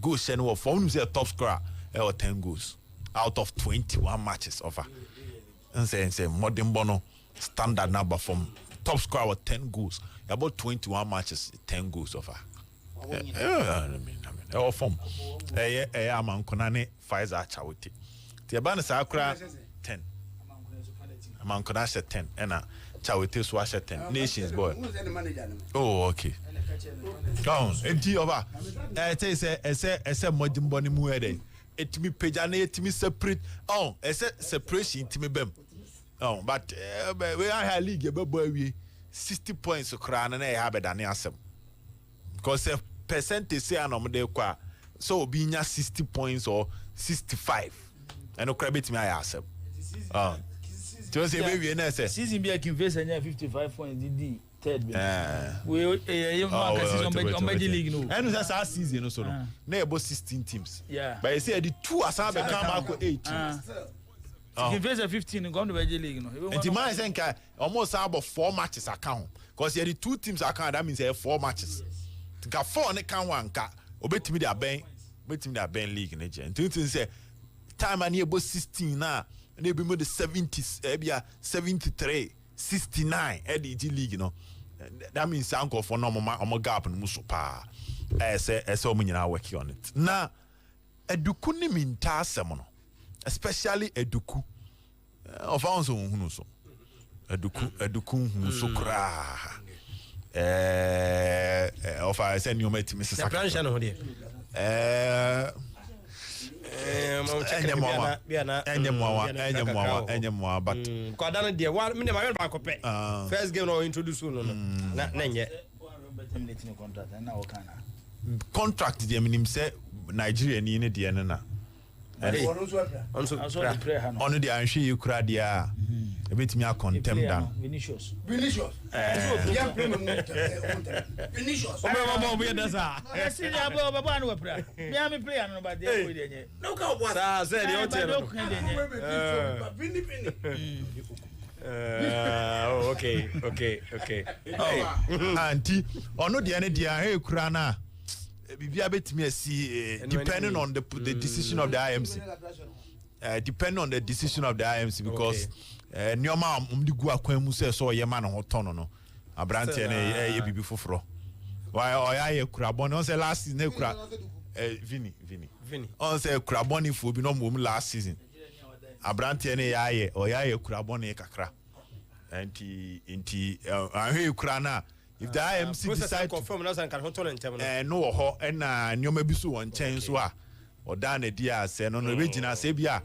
Goals and what form say a top scorer or 10 goals out of 21 matches offer. And say modern bono standard number from top scorer 10 goals. About 21 matches, 10 goals offer. I mean, our form. I'm on Konane Pfizer Chawiti. The Abana Sakura 10. I'm on Konasha 10. And Chawiti Swasha 10. Nations boy. Oh, okay. Come, empty over. I say modern boni muede. It me pejane, it me separate. Oh, I said separation to me bem. Oh, but we are high league, boy, we 60 points of crown and I have it an answer. Because a percentage say I'm de qua. So being 60 points or 65. And no credit me I ask him. Just say maybe an answer. Season be a convince and 55 points. Third. We league no. And that's our season also. No about 16 teams. Yeah. But you say the 2 asabe come back 8 teams. If there's a 15 and gone to the league no. And the man think almost about 4 matches account. Because you the 2 teams account that means you have 4 matches. Got 4 on account one ka obetimi their ben league in the and say time and about 16 now and they be more the 70s 73 69 at the league, you know. That means uncle for no more gap and musupa. As so many are working on it. Now, Eduku ni minta semono, especially Eduku of our own Hunuso. Eduku Hunsukra. Of I send you met Mrs. But first game no introduce no contract the minim say Nigeria ni ne de na only the anshi you cry dia e betimi a contem down Vinicius Vinicius we da sa see ya baba no pra me play no ba dey we dey no ka what sa say the hotel okay auntie ono de ne dia he kura na bibia betimi see depending on the decision of the IMC depending on the decision of the IMC because nyoma umdi gu akwan mu say so ye ma no hoton no abrante na ye bibi foforo Why oya kurabon on say last season kura Vini on say kurabon for bi no mum last season abrante ne yaye oya kurabon kakra enti ahwe kura na if the IMC decide to confirm na san kan hoto na ntem no ho na nyoma bi so won chen so a oda na dia se no be gina se bia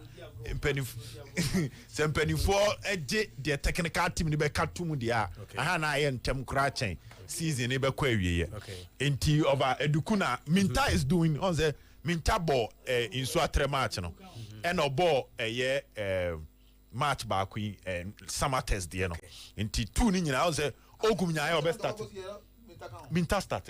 sempenifo eje the technical team ni be katum dia aha na aye ntem kura chen season ni be kwa wiye enti over edukuna Minta is doing on the Minta ball in so atre match no and ball match back summer test there no enti two ni nyina on say ogum nyaaya obe start Minta start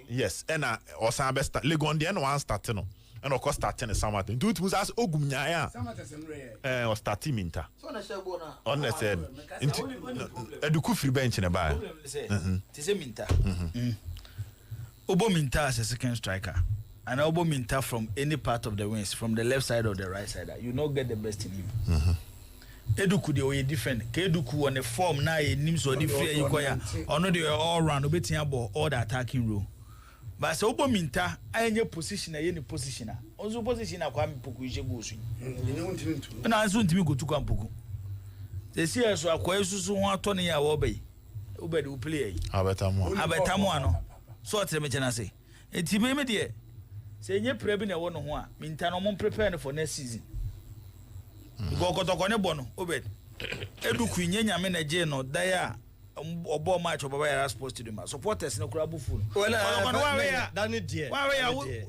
yes and osan be start legon there no one start no and of course starting summer test do it was as ogum nyaaya o start Minta so na shebo na on the said eduku free bench na ba ti say Minta obo Minta as a second striker and obo Minta from any part of the wings, from the left side or the right side, you not get the best in him. Eduku de way different. Eduku on the form na nim so different you koya. Ono de all round obetia ball all the attacking role. But so obo Minta ayenye position na yeni positioner. Onzo position na kwa Poku ije go so. Na anso ntimi go tu kwa Poku. They see us akwa esusu ho atone ya wo bai. Obe de play yi. Abetamo ano. So atreme chena say. Enti me de say nye prep na wo no ho a Minta no mo prepare for next season. Go kotoko ne bono Obed. Eduku nye nyame na je no daya obo match obo ya supposed to do ma supporters no kura bufu. Well that need there. Wa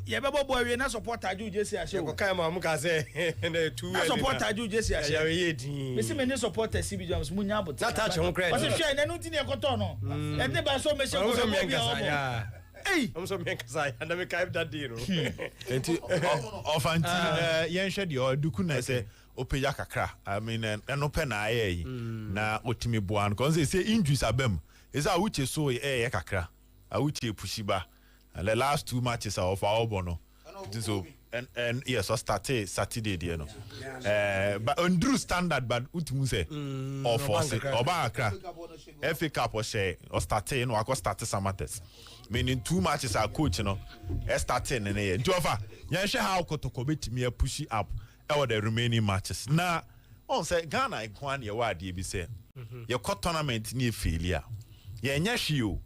ya be bobo we na supporter ju je si ahye. Ko kai ma mu ka say na two na supporter ju je si ahye. Ya we din. Me si me ne supporters si bi jams mu nya abot. Na touch ho credit. O se hwe na no tin e koto no. E de ba so me se ko me nkasa. Hey, I'm so me nkasa and me kai that deal. Enti ofanti yen hwe de Eduku na say opeya kakra. I mean no pe na aye na otimi boan cause say injuries abem is a uche so kakra a uche pushiba and the last two matches are of our bono so and yes so started Saturday there no but on Drew standard but utumu say or force oba akra FA Cup or share or started no akọ start samates meaning two matches are coach no starting in here Jova yan hwe how kotoko betimi push up over the remaining matches. Now, on say Ghana ikwan ye wadi bi say. Your tournament ni failure. Ye nyashi you.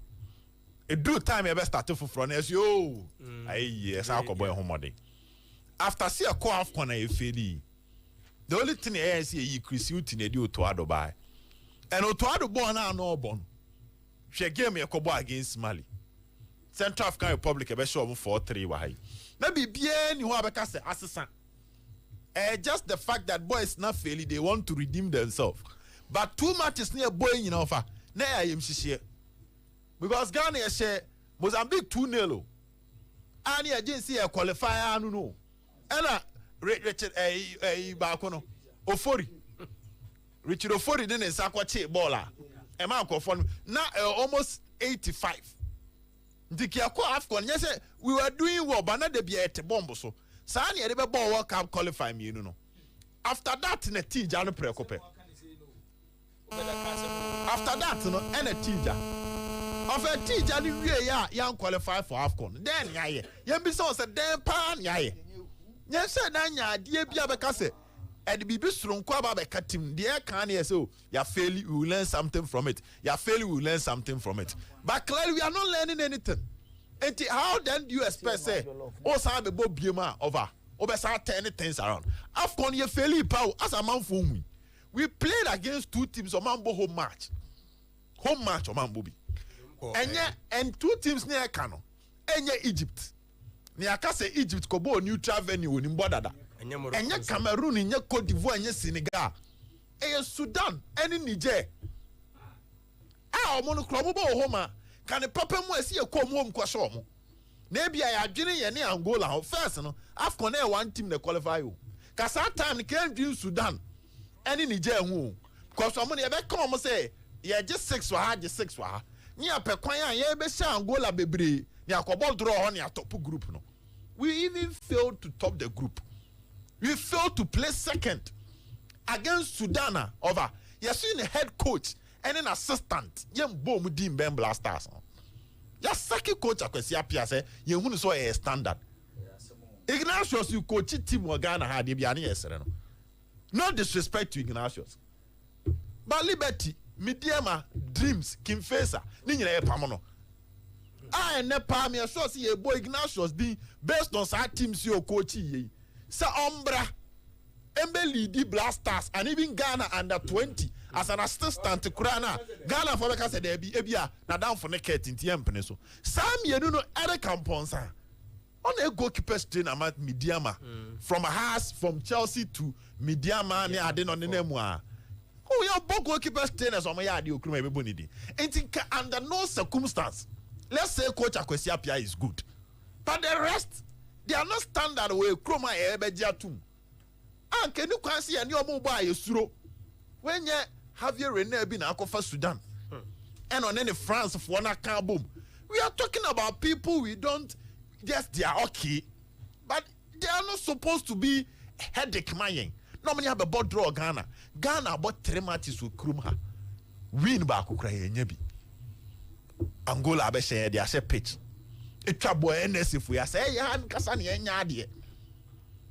E do time you best start for front as yo. Yes, I ko boy homode. After see a call off corner e failure. The only thing I see you Chris Uti ne di Otoado by. And Otoado born na no born. She game ye ko boy against Mali. Central African Republic e be show 4-3 wa hai. Na bibie ni ho abeka say assistant. Just the fact that boys not failing, they want to redeem themselves. But two matches near boy in offer. Now I am share. Because Ghana share Mozambique 2-0. And I didn't see a qualifier, no. And Richard Bacono Ofori. Richard Ofori didn't say baller. A man for now almost 85. The Kiako Afcon, yes, we were doing well, but not the be at bomb so. Sani e be ball World Cup qualify me no. After that na tija no prekope. After that no na tija. After tija ni wie ya qualify for AFCON. Then yaye. Ye bi so say den pan yaye. Nye say na nya de bia be ka say e de bibi soronko aba be katim de kan na say ya fail we will learn something from it. Ya fail we will learn something from it. But clearly we are not learning anything. How then do you expect say say be bo biema over say turn things around AFCON ye fairly power as a man for we played against two teams on Mambo home match on Mambo bi and two teams near Kano enye Egypt ni aka say Egypt ko bo neutral venue ni mbodada enye Cameroon enye Cote d'Ivoire enye Senegal Sudan eni Niger omo no kro bo home can the papa mo esi e kom home kwa show mo na bia ya adwene ye ne Angola ho first no AFCON one team na qualify you ka that time ni can dream Sudan any Niger hu because omo ne be come say ye just 6 wa ha just 6 wa ha ni apekwan an ye be sha Angola bebre ni akobol draw ho ni atop group no we even failed to top the group we failed to play second against Sudan over yes you the head coach and an assistant yem bom dim ben blasters Just saki coach Akwesi Appiah say you hunu so a standard. Ignatius you coach team Ghana had be ani yesere no. No disrespect to Ignatius. But Liberty, Midiama, Dreams, Kimfesa, ni nyina ye pam no. I never me sure see a boy Ignatius being based on sa teams you coach ye. Sa Umbra, Embelidi Blasters, and even Ghana under 20 as an assistant to Krana. Ghana for because there be ebia na down for naked in Tiempene so. Sam you know other camponsa. On a goalkeeper train about Midiama from Haas from Chelsea to Midiama ne ade no ne nemu a. Oh, you have goalkeeper trainers on my yard you come everybody di. Under no circumstance. Let's say coach Akwesi Appiah is good. But the rest they are not standard way kroma ebeja tum. And can you can see any omo boy yesuro. When you have your Rene bin akofa Sudan. And on any France for na can boom. We are talking about people we don't. Yes, they are okay, but they are not supposed to be headache maying. Normally have a board draw Ghana. Ghana about 3 matches with Krumha. Win back Ukraine nyebi. Angola be share they say pitch. It trouble NS if we say yeah kasani enyade.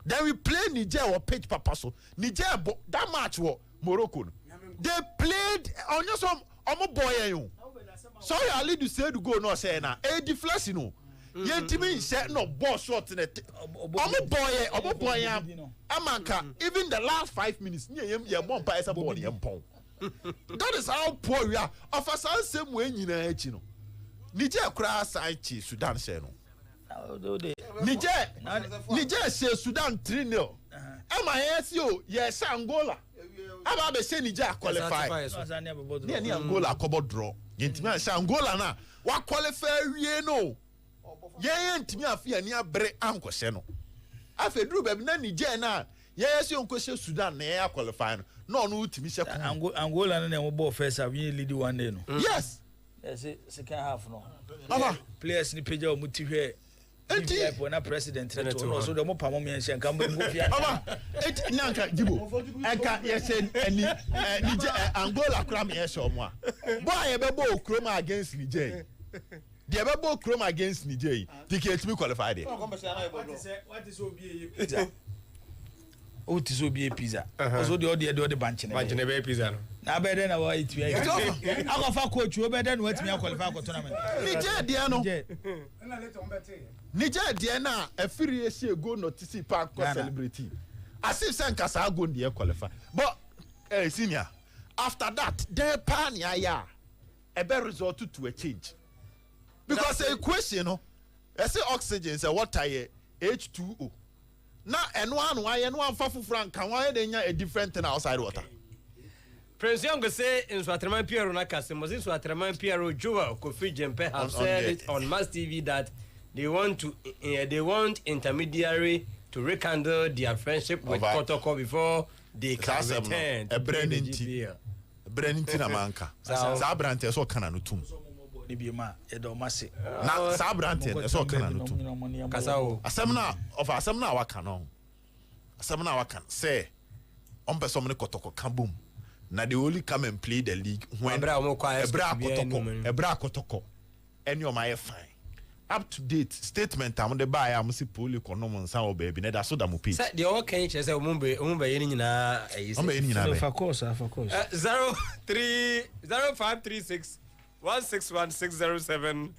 Then we play Niger or pitch papa so. Niger that match was Morocco. They played on your some boy you. Sorry I lead you say to go no say na. Deflex you know. Yentimi said no ball short in it. Boy, Amanka, even the last 5 minutes, near one by a body and pong. That is how poor we are. Of us, I same way in Chino. Niger crass Aichi, Sudan Seno. Niger says Sudan 3-0. Am I ask you, yes, Angola. I'm about to say Niger qualify. Near Angola, Cobo draw. Yentimi say Angola na. What qualify we know? Yeah, ntimi afia ni abre ankose no afa duru bab na Niger na yeah si onkose Sudan na ya qualify no no utimi se Angola na dem ball first half we lead 1-0 no yes second half no players ni page o muti hwe enti na president no so dem pa mo me ense kan bo fia nanka jibo enka yesen ani Niger Angola kram yes o mo a boy e be ball kroma against Niger. The Abebo Chrome against Niger, the KTB qualified it. What is OBA pizza? Also, the other bunch in pizza. Now, better than our it. I go coach you better than what me qualify for tournament. Niger, Diano. Niger, Diana, a few years ago, not to see park celebrity. As if Sankasa go in the qualify. But, senior, after that, their pan, ya, a better result to a change. Because a question, I say oxygen, say water, H2O. Now, and one for frank, and why they a different thing outside water. Prince Young say in Swatraman Piero Nakasi, was in Swatraman Piero Joa, Kofi Jempe have said it on Mass TV that they want intermediary to rekindle their friendship with Kotoko before they can return. A branding team. Branding Tinamanka. Zabrante so cananutum. Na Sabrante so cananutum. Kasao. Asemna wakanon. Asemna wakan say on person Kotoko Kambum. Now they only come and play the league when Ebra Kotoko. And you're my fine. Up to date statement I'm the buy I'm see poli kono san baby na da so da mo page. Say the all can say umbe yeni nyina of course 0536 161607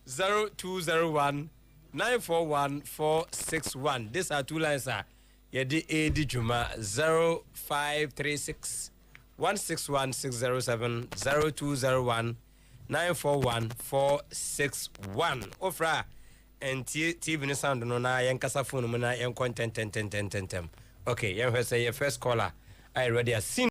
0201 941461. These are two lines are yedi edi juma 0536 161607 0201 941461. Ofra and TV ni sound no na yankasa phone mo na yan content. Okay, yan say your first caller. I already have seen